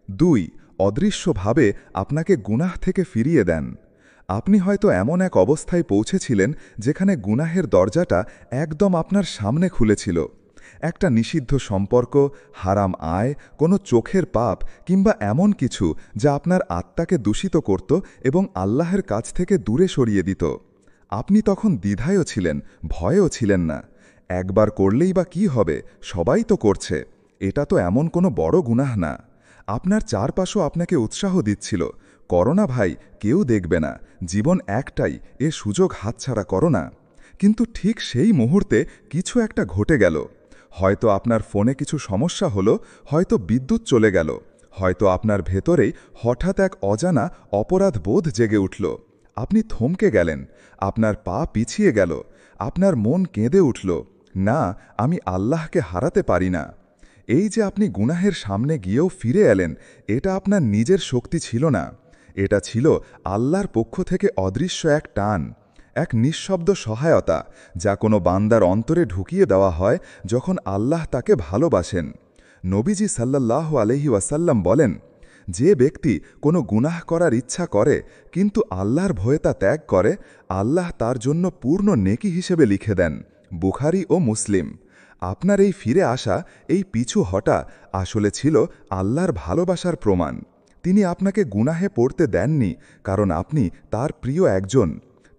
2. অদৃশ্যভাবে আপনাকে গুনাহ থেকে ফিরিয়ে দেন। আপনি হয়তো এমন এক অবস্থায় পৌঁছেছিলেন যেখানে গুনাহের দরজাটা একদম আপনার সামনে খুলেছিল। একটা নিষিদ্ধ সম্পর্ক, হারাম আয়, কোনো চোখের পাপ কিংবা এমন কিছু যা আপনার আত্মাকে দূষিত করত এবং আল্লাহের কাছ থেকে দূরে সরিয়ে দিত। আপনি তখন দ্বিধায়ও ছিলেন, ভয়েও ছিলেন না। একবার করলেই বা কি হবে, সবাই তো করছে, এটা তো এমন কোনো বড় গুনাহ না। আপনার চারপাশও আপনাকে উৎসাহ দিচ্ছিল, করো না ভাই, কেউ দেখবে না, জীবন একটাই, এ সুযোগ হাতছাড়া করো না। কিন্তু ঠিক সেই মুহূর্তে কিছু একটা ঘটে গেল। হয়তো আপনার ফোনে কিছু সমস্যা হলো, হয়তো বিদ্যুৎ চলে গেল, হয়তো আপনার ভেতরেই হঠাৎ এক অজানা অপরাধ বোধ জেগে উঠল। আপনি থমকে গেলেন, আপনার পা পিছিয়ে গেল, আপনার মন কেঁদে উঠল, না, আমি আল্লাহকে হারাতে পারি না। এই যে আপনি গুনাহের সামনে গিয়েও ফিরে এলেন, এটা আপনার নিজের শক্তি ছিল না, এটা ছিল আল্লাহর পক্ষ থেকে অদৃশ্য এক টান, এক নিঃশব্দ সহায়তা, যা কোনো বান্দার অন্তরে ঢুকিয়ে দেওয়া হয় যখন আল্লাহ তাকে ভালোবাসেন। নবীজি সাল্লাল্লাহু আলাইহি ওয়াসাল্লাম বলেন, যে ব্যক্তি কোনো গুনাহ করার ইচ্ছা করে কিন্তু আল্লাহর ভয়ে তা ত্যাগ করে, আল্লাহ তার জন্য পূর্ণ নেকি হিসেবে লিখে দেন। বুখারী ও মুসলিম। আপনার এই ফিরে আসা, এই পিছু হটা আসলে ছিল আল্লাহর ভালোবাসার প্রমাণ। তিনি আপনাকে গুনাহে পড়তে দেননি কারণ আপনি তার প্রিয় একজন।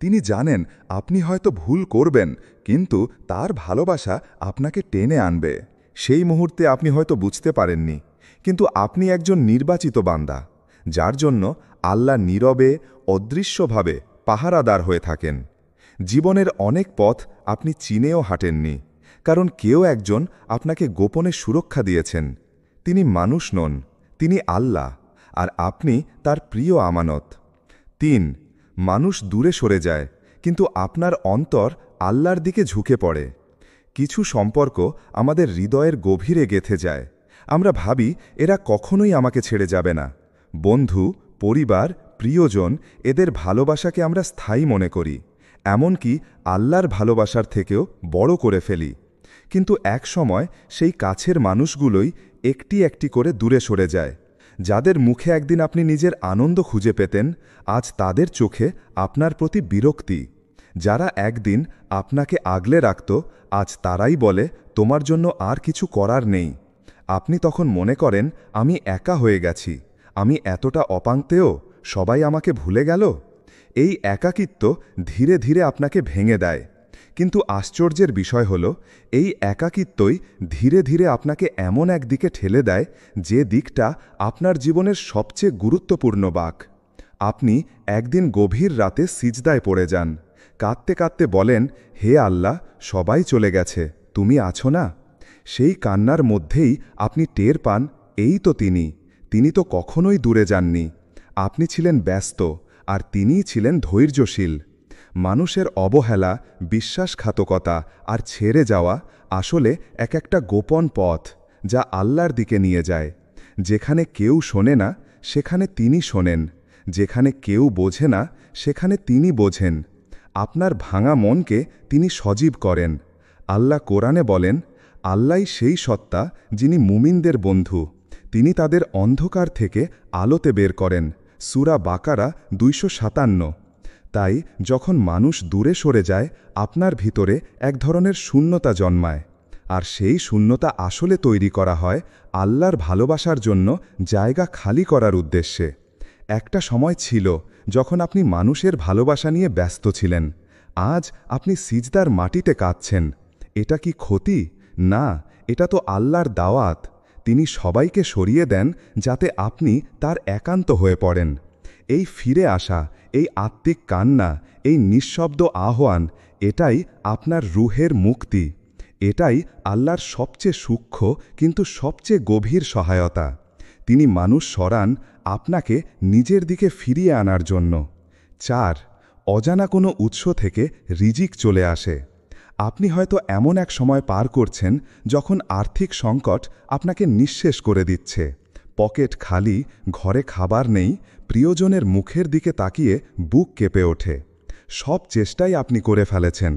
তিনি জানেন আপনি হয়তো ভুল করবেন, কিন্তু তার ভালোবাসা আপনাকে টেনে আনবে। সেই মুহূর্তে আপনি হয়তো বুঝতে পারেননি, কিন্তু আপনি একজন নির্বাচিত বান্দা, যার জন্য আল্লাহ নীরবে, অদৃশ্যভাবে পাহারাদার হয়ে থাকেন। জীবনের অনেক পথ আপনি চিনেও হাঁটেননি, কারণ কেউ একজন আপনাকে গোপনে সুরক্ষা দিয়েছেন। তিনি মানুষ নন, তিনি আল্লাহ, আর আপনি তার প্রিয় আমানত। 3. মানুষ দূরে সরে যায়, কিন্তু আপনার অন্তর আল্লাহর দিকে ঝুঁকে পড়ে। কিছু সম্পর্ক আমাদের হৃদয়ের গভীরে গেঁথে যায়। আমরা ভাবি এরা কখনোই আমাকে ছেড়ে যাবে না। বন্ধু, পরিবার, প্রিয়জন, এদের ভালোবাসাকে আমরা স্থায়ী মনে করি, এমনকি আল্লাহর ভালোবাসার থেকেও বড় করে ফেলি। কিন্তু এক সময় সেই কাছের মানুষগুলোই একটি একটি করে দূরে সরে যায়। যাদের মুখে একদিন আপনি নিজের আনন্দ খুঁজে পেতেন, আজ তাদের চোখে আপনার প্রতি বিরক্তি। যারা একদিন আপনাকে আগলে রাখত, আজ তারাই বলে তোমার জন্য আর কিছু করার নেই। আপনি তখন মনে করেন, আমি একা হয়ে গেছি, আমি এতটা অপাংতেও, সবাই আমাকে ভুলে গেল। এই একাকিত্ব ধীরে ধীরে আপনাকে ভেঙে দেয়। কিন্তু আশ্চর্যের বিষয় হল, এই একাকিত্বই ধীরে ধীরে আপনাকে এমন এক দিকে ঠেলে দেয়, যে দিকটা আপনার জীবনের সবচেয়ে গুরুত্বপূর্ণ বাঁক। আপনি একদিন গভীর রাতে সিজদায় পড়ে যান, কাঁদতে কাঁদতে বলেন, হে আল্লাহ, সবাই চলে গেছে, তুমি আছো না? সেই কান্নার মধ্যেই আপনি টের পান, এই তো তিনি তো কখনোই দূরে যাননি। আপনি ছিলেন ব্যস্ত, আর তিনিই ছিলেন ধৈর্যশীল। মানুষের অবহেলা, বিশ্বাসঘাতকতা আর ছেড়ে যাওয়া আসলে এক একটা গোপন পথ, যা আল্লাহর দিকে নিয়ে যায়। যেখানে কেউ শোনে না, সেখানে তিনি শোনেন। যেখানে কেউ বোঝে না, সেখানে তিনি বোঝেন। আপনার ভাঙা মনকে তিনি সজীব করেন। আল্লাহ কোরআনে বলেন, আল্লাহই সেই সত্তা যিনি মুমিনদের বন্ধু, তিনি তাদের অন্ধকার থেকে আলোতে বের করেন। সূরা বাকারা 257। তাই যখন মানুষ দূরে সরে যায়, আপনার ভিতরে এক ধরনের শূন্যতা জন্মায়, আর সেই শূন্যতা আসলে তৈরি করা হয় আল্লাহর ভালোবাসার জন্য জায়গা খালি করার উদ্দেশ্যে। একটা সময় ছিল যখন আপনি মানুষের ভালোবাসা নিয়ে ব্যস্ত ছিলেন। আজ আপনি সিজদার মাটিতে কাঁদছেন। এটা কি ক্ষতি? না, এটা তো আল্লাহর দাওয়াত। তিনি সবাইকে সরিয়ে দেন যাতে আপনি তার একান্ত হয়ে পড়েন। এই ফিরে আসা, এই আত্মিক কান্না, এই নিঃশব্দ আহ্বান, এটাই আপনার রুহের মুক্তি। এটাই আল্লাহর সবচেয়ে সূক্ষ্ম কিন্তু সবচেয়ে গভীর সহায়তা। তিনি মানুষ সরান আপনাকে নিজের দিকে ফিরিয়ে আনার জন্য। 4. অজানা কোনো উৎস থেকে রিজিক চলে আসে। আপনি হয়তো এমন এক সময় পার করছেন যখন আর্থিক সংকট আপনাকে নিঃশেষ করে দিচ্ছে। পকেট খালি, ঘরে খাবার নেই, প্রিয়জনের মুখের দিকে তাকিয়ে বুক কেঁপে ওঠে। সব চেষ্টাই আপনি করে ফেলেছেন,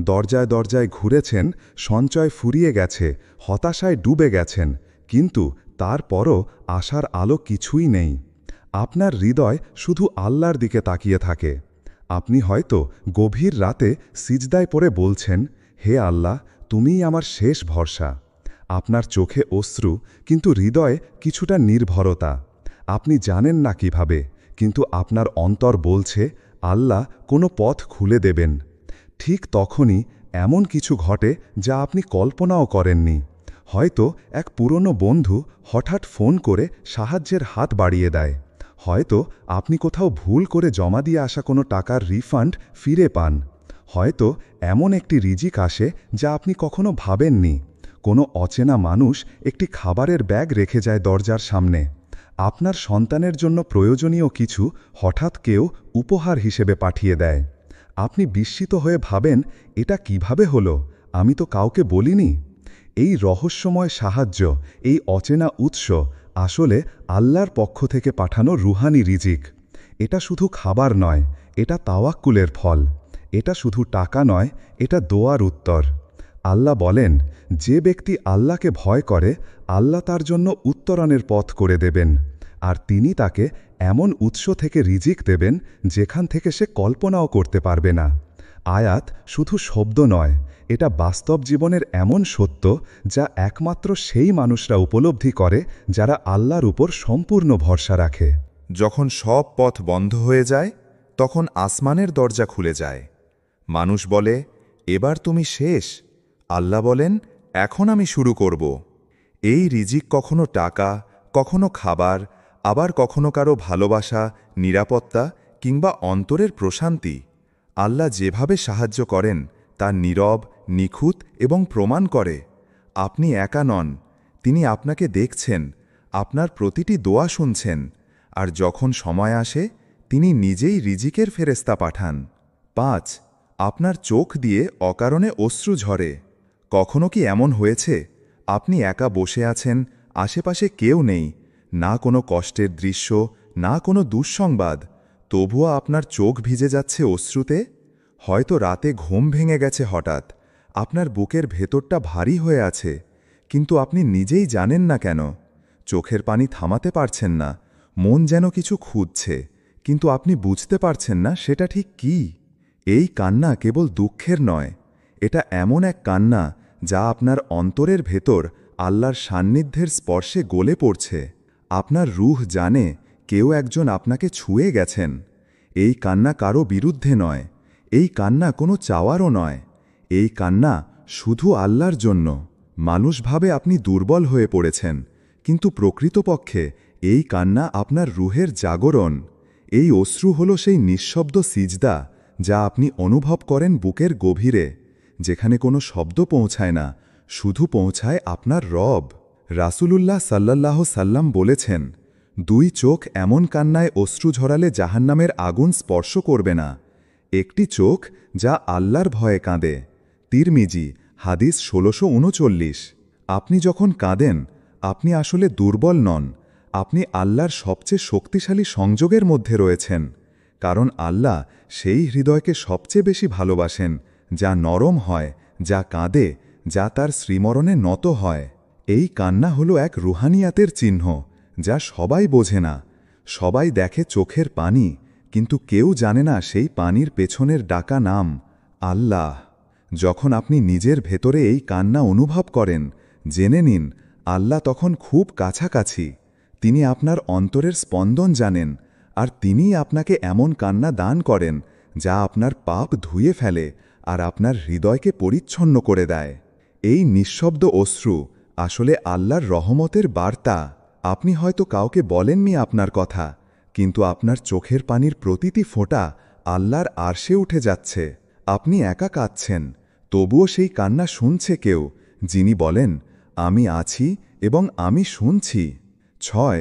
দরজায় দরজায় ঘুরেছেন, সঞ্চয় ফুরিয়ে গেছে, হতাশায় ডুবে গেছেন, কিন্তু তারপরও আশার আলো কিছুই নেই। আপনার হৃদয় শুধু আল্লাহর দিকে তাকিয়ে থাকে। আপনি হয়তো গভীর রাতে সিজদায় পড়ে বলছেন, হে আল্লাহ, তুমিই আমার শেষ ভরসা। আপনার চোখে অশ্রু, কিন্তু হৃদয়ে কিছুটা নির্ভরতা। আপনি জানেন না কিভাবে, কিন্তু আপনার অন্তর বলছে আল্লাহ কোনো পথ খুলে দেবেন। ঠিক তখনই এমন কিছু ঘটে যা আপনি কল্পনাও করেননি। হয়তো এক পুরনো বন্ধু হঠাৎ ফোন করে সাহায্যের হাত বাড়িয়ে দেয়। হয়তো আপনি কোথাও ভুল করে জমা দিয়ে আসা কোনো টাকার রিফান্ড ফিরে পান। হয়তো এমন একটি রিজিক আসে যা আপনি কখনো ভাবেননি। কোনো অচেনা মানুষ একটি খাবারের ব্যাগ রেখে যায় দরজার সামনে। আপনার সন্তানের জন্য প্রয়োজনীয় কিছু হঠাৎ কেউ উপহার হিসেবে পাঠিয়ে দেয়। আপনি বিস্মিত হয়ে ভাবেন, এটা কিভাবে হলো? আমি তো কাউকে বলিনি। এই রহস্যময় সাহায্য, এই অচেনা উৎস আসলে আল্লাহর পক্ষ থেকে পাঠানো রুহানি রিজিক। এটা শুধু খাবার নয়, এটা তাওয়াক্কুলের ফল। এটা শুধু টাকা নয়, এটা দোয়ার উত্তর। আল্লাহ বলেন, যে ব্যক্তি আল্লাহকে ভয় করে, আল্লাহ তার জন্য উত্তরণের পথ করে দেবেন, আর তিনি তাকে এমন উৎস থেকে রিজিক দেবেন যেখান থেকে সে কল্পনাও করতে পারবে না। আয়াত শুধু শব্দ নয়, এটা বাস্তব জীবনের এমন সত্য যা একমাত্র সেই মানুষরা উপলব্ধি করে যারা আল্লাহর উপর সম্পূর্ণ ভরসা রাখে। যখন সব পথ বন্ধ হয়ে যায়, তখন আসমানের দরজা খুলে যায়। মানুষ বলে, এবার তুমি শেষ। আল্লাহ বলেন, এখন আমি শুরু করব। এই রিজিক কখনো টাকা, কখনো খাবার, আবার কখনো কারো ভালোবাসা, নিরাপত্তা কিংবা অন্তরের প্রশান্তি। আল্লাহ যেভাবে সাহায্য করেন তা নীরব, নিখুঁত এবং প্রমাণ করে আপনি একা নন। তিনি আপনাকে দেখছেন, আপনার প্রতিটি দোয়া শুনছেন, আর যখন সময় আসে তিনি নিজেই রিজিকের ফেরেশতা পাঠান। 5. আপনার চোখ দিয়ে অকারণে অশ্রু ঝরে। কখনো কি এমন হয়েছে আপনি একা বসে আছেন, আশেপাশে কেউ নেই, না কোনো কষ্টের দৃশ্য, না কোনো দুঃসংবাদ, তবুও আপনার চোখ ভিজে যাচ্ছে অশ্রুতে? হয়তো রাতে ঘুম ভেঙে গেছে হঠাৎ, আপনার বুকের ভেতরটা ভারী হয়ে আছে, কিন্তু আপনি নিজেই জানেন না কেন। চোখের পানি থামাতে পারছেন না, মন যেন কিছু খুঁজছে, কিন্তু আপনি বুঝতে পারছেন না সেটা ঠিক কী। এই কান্না কেবল দুঃখের নয়, এটা এমন এক কান্না যা আপনার অন্তরের ভেতর আল্লাহর সান্নিধ্যের স্পর্শে গলে পড়ছে। আপনার রূহ জানে কেউ একজন আপনাকে ছুঁয়ে গেছেন। এই কান্না কারো বিরুদ্ধে নয়, এই কান্না কোনো চাওয়ারও নয়, এই কান্না শুধু আল্লাহর জন্য। মানুষ ভাবে আপনি দুর্বল হয়ে পড়েছেন, কিন্তু প্রকৃতপক্ষে এই কান্না আপনার রূহের জাগরণ। এই অশ্রু হল সেই নিঃশব্দ সিজদা যা আপনি অনুভব করেন বুকের গভীরে, যেখানে কোনো শব্দ পৌঁছায় না, শুধু পৌঁছায় আপনার রব। রাসূলুল্লাহ সাল্লাল্লাহু সাল্লাম বলেছেন, 2 চোখ এমন কান্নায় অশ্রু ঝরালে জাহান্নামের আগুন স্পর্শ করবে না। একটি চোখ যা আল্লাহর ভয়ে কাঁদে। তিরমিজি, হাদিস 1639। আপনি যখন কাঁদেন, আপনি আসলে দুর্বল নন, আপনি আল্লাহর সবচেয়ে শক্তিশালী সংযোগের মধ্যে রয়েছেন। কারণ আল্লাহ সেই হৃদয়কে সবচেয়ে বেশি ভালোবাসেন যা নরম হয়, যা কাঁদে, যা তার শ্রীমরণে নত হয়। এই কান্না হলো এক রুহানিয়াতের চিহ্ন যা সবাই বোঝে না। সবাই দেখে চোখের পানি, কিন্তু কেউ জানে না সেই পানির পেছনের ডাকা নাম আল্লাহ। যখন আপনি নিজের ভেতরে এই কান্না অনুভব করেন, জেনে নিন আল্লাহ তখন খুব কাছাকাছি। তিনি আপনার অন্তরের স্পন্দন জানেন, আর তিনিই আপনাকে এমন কান্না দান করেন যা আপনার পাপ ধুয়ে ফেলে আর আপনার হৃদয়কে পরিচ্ছন্ন করে দেয়। এই নিঃশব্দ অশ্রু আসলে আল্লাহর রহমতের বার্তা। আপনি হয়তো কাউকে বলেননি আপনার কথা, কিন্তু আপনার চোখের পানির প্রতিটি ফোঁটা আল্লাহর আরশে উঠে যাচ্ছে। আপনি একা কাঁদছেন, তবুও সেই কান্না শুনছে কেউ, যিনি বলেন, আমি আছি এবং আমি শুনছি। 6.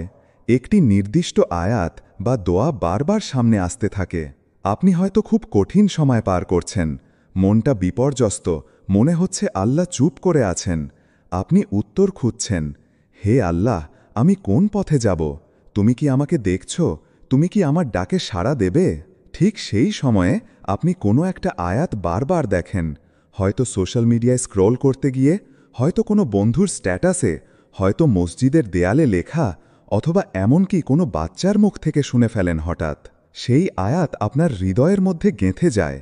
একটি নির্দিষ্ট আয়াত বা দোয়া বারবার সামনে আসতে থাকে। আপনি হয়তো খুব কঠিন সময় পার করছেন, মনটা বিপর্যস্ত, মনে হচ্ছে আল্লাহ চুপ করে আছেন। আপনি উত্তর খুঁজছেন, হে আল্লাহ, আমি কোন পথে যাব? তুমি কি আমাকে দেখছ? তুমি কি আমার ডাকে সাড়া দেবে? ঠিক সেই সময়ে আপনি কোনো একটা আয়াত বারবার দেখেন, হয়তো সোশ্যাল মিডিয়ায় স্ক্রোল করতে গিয়ে, হয়তো কোনো বন্ধুর স্ট্যাটাসে, হয়তো মসজিদের দেয়ালে লেখা, অথবা এমনকি কোনো বাচ্চার মুখ থেকে শুনে ফেলেন হঠাৎ। সেই আয়াত আপনার হৃদয়ের মধ্যে গেঁথে যায়,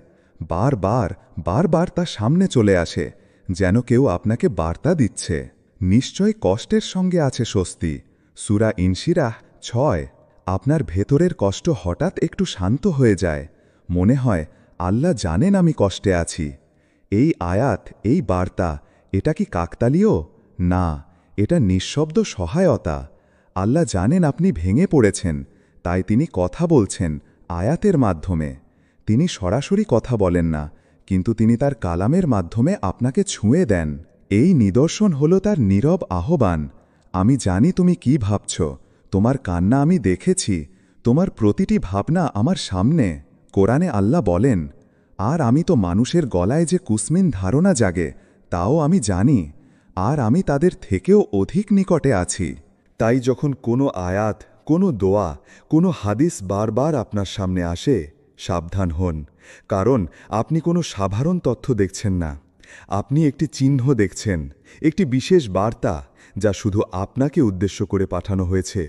বারবার বারবার তা সামনে চলে আসে, যেন কেউ আপনাকে বার্তা দিচ্ছে। নিশ্চয় কষ্টের সঙ্গে আছে স্বস্তি। সূরা ইনশিরাহ 6। আপনার ভেতরের কষ্ট হঠাৎ একটু শান্ত হয়ে যায়, মনে হয় আল্লাহ জানেন আমি কষ্টে আছি। এই আয়াত, এই বার্তা, এটা কি কাকতালীয়? না, এটা নিঃশব্দ সহায়তা। আল্লাহ জানেন আপনি ভেঙে পড়েছেন, তাই তিনি কথা বলছেন আয়াতের মাধ্যমে। তিনি সরাসরি কথা বলেন না, কিন্তু তিনি তার কালামের মাধ্যমে আপনাকে ছুঁয়ে দেন। এই নিদর্শন হল তার নীরব আহ্বান। আমি জানি তুমি কি ভাবছ, তোমার কান্না আমি দেখেছি, তোমার প্রতিটি ভাবনা আমার সামনে। কোরআনে আল্লাহ বলেন, আর আমি তো মানুষের গলায় যে কুসমিন ধারণা জাগে, তাও আমি জানি, আর আমি তাদের থেকেও অধিক নিকটে আছি। তাই যখন কোনো আয়াত, কোনো দোয়া, কোনো হাদিস বারবার আপনার সামনে আসে, সাবধান হন, কারণ আপনি কোনো সাধারণ তথ্য দেখছেন না। আপনি একটি চিহ্ন দেখছেন, একটি বিশেষ বার্তা, যা শুধু আপনাকে উদ্দেশ্য করে পাঠানো হয়েছে।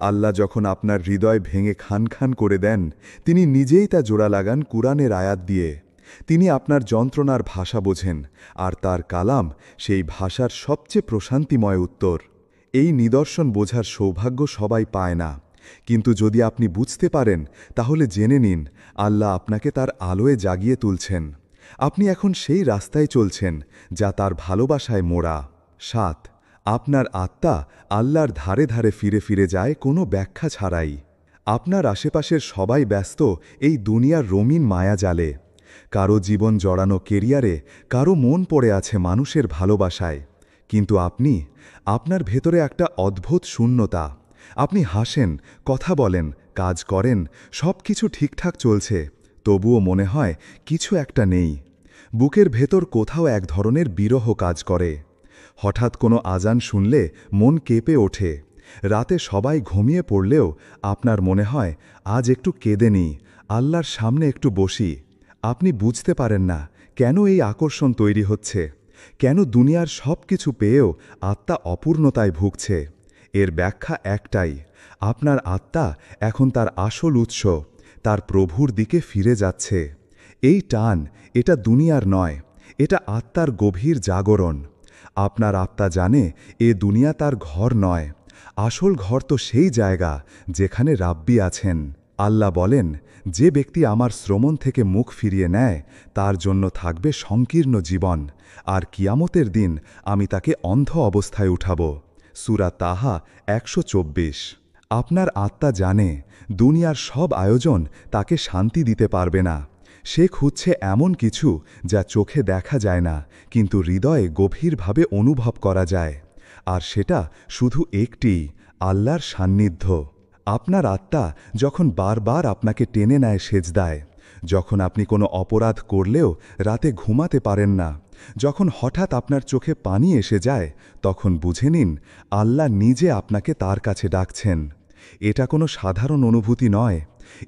আল্লাহ যখন আপনার হৃদয় ভেঙে খান খান করে দেন, তিনি নিজেই তা জোড়া লাগান কুরআনের আয়াত দিয়ে। তিনি আপনার যন্ত্রণার ভাষা বোঝেন, আর তার কালাম সেই ভাষার সবচেয়ে প্রশান্তিময় উত্তর। এই নিদর্শন বোঝার সৌভাগ্য সবাই পায় না, কিন্তু যদি আপনি বুঝতে পারেন, তাহলে জেনে নিন আল্লাহ আপনাকে তার আলোয় জাগিয়ে তুলছেন। আপনি এখন সেই রাস্তায় চলছেন যা তার ভালোবাসায় মোড়া। 7. আপনার আত্মা আল্লাহর ধারে ধারে ফিরে ফিরে যায় কোনো ব্যাখ্যা ছাড়াই। আপনার আশেপাশের সবাই ব্যস্ত এই দুনিয়ার রঙিন মায়াজালে। কারো জীবন জড়ানো কেরিয়ারে, কারো মন পড়ে আছে মানুষের ভালোবাসায়। কিন্তু আপনার ভেতরে একটা অদ্ভুত শূন্যতা। আপনি হাসেন, কথা বলেন, কাজ করেন, সব কিছু ঠিকঠাক চলছে, তবুও মনে হয় কিছু একটা নেই। বুকের ভেতর কোথাও এক ধরনের বিরহ কাজ করে। হঠাৎ কোনো আজান শুনলে মন কেঁপে ওঠে। রাতে সবাই ঘুমিয়ে পড়লেও আপনার মনে হয় আজ একটু কেঁদে নিই, আল্লাহর সামনে একটু বসি। আপনি বুঝতে পারেন না কেন এই আকর্ষণ তৈরি হচ্ছে, কেন দুনিয়ার সব কিছু পেয়েও আত্মা অপূর্ণতায় ভুগছে। এর ব্যাখ্যা একটাই, আপনার আত্মা এখন তার আসল উৎস, তার প্রভুর দিকে ফিরে যাচ্ছে। এই টান, এটা দুনিয়ার নয়, এটা আত্মার গভীর জাগরণ। আপনার আত্মা জানে এ দুনিয়া তার ঘর নয়, আসল ঘর তো সেই জায়গা যেখানে রাব্বি আছেন। আল্লাহ বলেন, যে ব্যক্তি আমার শ্রমণ থেকে মুখ ফিরিয়ে নেয়, তার জন্য থাকবে সংকীর্ণ জীবন, আর কিয়ামতের দিন আমি তাকে অন্ধ অবস্থায় উঠাব। সূরা তাহা 124। আপনার আত্মা জানে দুনিয়ার সব আয়োজন তাকে শান্তি দিতে পারবে না। সে খুঁজছে এমন কিছু যা চোখে দেখা যায় না, কিন্তু হৃদয়ে গভীরভাবে অনুভব করা যায়। আর সেটা শুধু একটি, আল্লাহর সান্নিধ্য। আপনার আত্মা যখন বারবার আপনাকে টেনে নেয় সেজদায়, যখন আপনি কোনো অপরাধ করলেও রাতে ঘুমাতে পারেন না, যখন হঠাৎ আপনার চোখে পানি এসে যায়, তখন বুঝে নিন আল্লাহ নিজে আপনাকে তার কাছে ডাকছেন। এটা কোনো সাধারণ অনুভূতি নয়,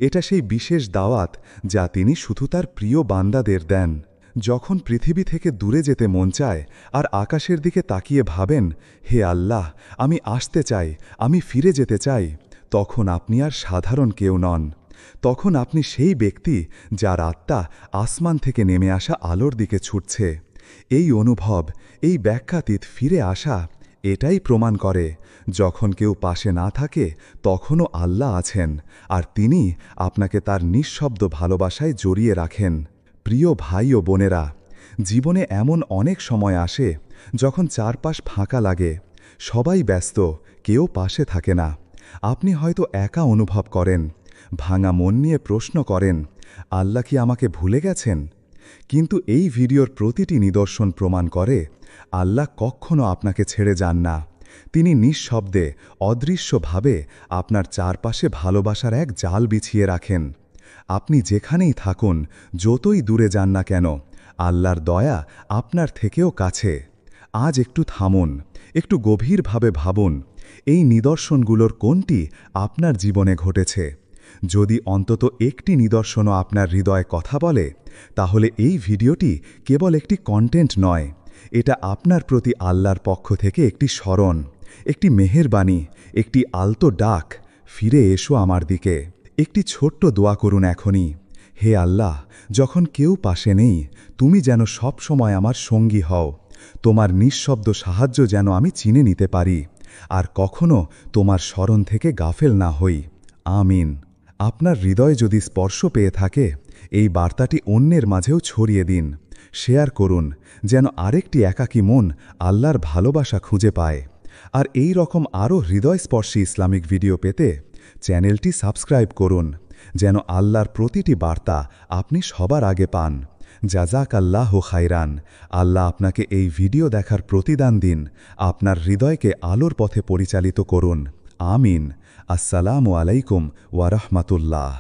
এটা সেই বিশেষ দাওয়াত যা তিনি শুধু তার প্রিয় বান্দাদের দেন। যখন পৃথিবী থেকে দূরে যেতে মন চায় আর আকাশের দিকে তাকিয়ে ভাবেন, হে আল্লাহ, আমি আসতে চাই, আমি ফিরে যেতে চাই, তখন আপনি আর সাধারণ কেউ নন। তখন আপনি সেই ব্যক্তি যার আত্মা আসমান থেকে নেমে আসা আলোর দিকে ছুটছে। এই অনুভব, এই ব্যাখ্যাতীত ফিরে আসা, এটাই প্রমাণ করে যখন কেউ পাশে না থাকে তখনও আল্লাহ আছেন, আর তিনি আপনাকে তার নিঃশব্দ ভালোবাসায় জড়িয়ে রাখেন। প্রিয় ভাই ও বোনেরা, জীবনে এমন অনেক সময় আসে যখন চারপাশ ফাঁকা লাগে, সবাই ব্যস্ত, কেউ পাশে থাকে না। আপনি হয়তো একা অনুভব করেন, ভাঙা মন নিয়ে প্রশ্ন করেন, আল্লাহ কি আমাকে ভুলে গেছেন? কিন্তু এই ভিডিওর প্রতিটি নিদর্শন প্রমাণ করে আল্লাহ কখনো আপনাকে ছেড়ে যান না। তিনি নিঃশব্দে, অদৃশ্যভাবে আপনার চারপাশে ভালোবাসার এক জাল বিছিয়ে রাখেন। আপনি যেখানেই থাকুন, যতই দূরে যান না কেন, আল্লাহর দয়া আপনার থেকেও কাছে। আজ একটু থামুন, একটু গভীরভাবে ভাবুন, এই নিদর্শনগুলোর কোনটি আপনার জীবনে ঘটেছে। যদি অন্তত একটি নিদর্শনও আপনার হৃদয়ে কথা বলে, তাহলে এই ভিডিওটি কেবল একটি কন্টেন্ট নয়, এটা আপনার প্রতি আল্লাহর পক্ষ থেকে একটি স্মরণ, একটি মেহেরবানি, একটি আলতো ডাক, ফিরে এসো আমার দিকে। একটি ছোট্ট দোয়া করুন এখনই। হে আল্লাহ, যখন কেউ পাশে নেই, তুমি যেন সব সময় আমার সঙ্গী হও। তোমার নিঃশব্দ সাহায্য যেন আমি চিনে নিতে পারি, আর কখনো তোমার স্মরণ থেকে গাফেল না হই। আমিন। আপনার হৃদয় যদি স্পর্শ পেয়ে থাকে, এই বার্তাটি অন্যের মাঝেও ছড়িয়ে দিন। শেয়ার করুন, যেন আরেকটি একাকী মন আল্লাহর ভালোবাসা খুঁজে পায়। আর এই রকম আরও হৃদয়স্পর্শী ইসলামিক ভিডিও পেতে চ্যানেলটি সাবস্ক্রাইব করুন, যেন আল্লাহর প্রতিটি বার্তা আপনি সবার আগে পান। জাযাকাল্লাহ খাইরান। আল্লাহ আপনাকে এই ভিডিও দেখার প্রতিদান দিন, আপনার হৃদয়কে আলোর পথে পরিচালিত করুন। আমিন। আসসালামু আলাইকুম ওয়া রাহমাতুল্লাহ।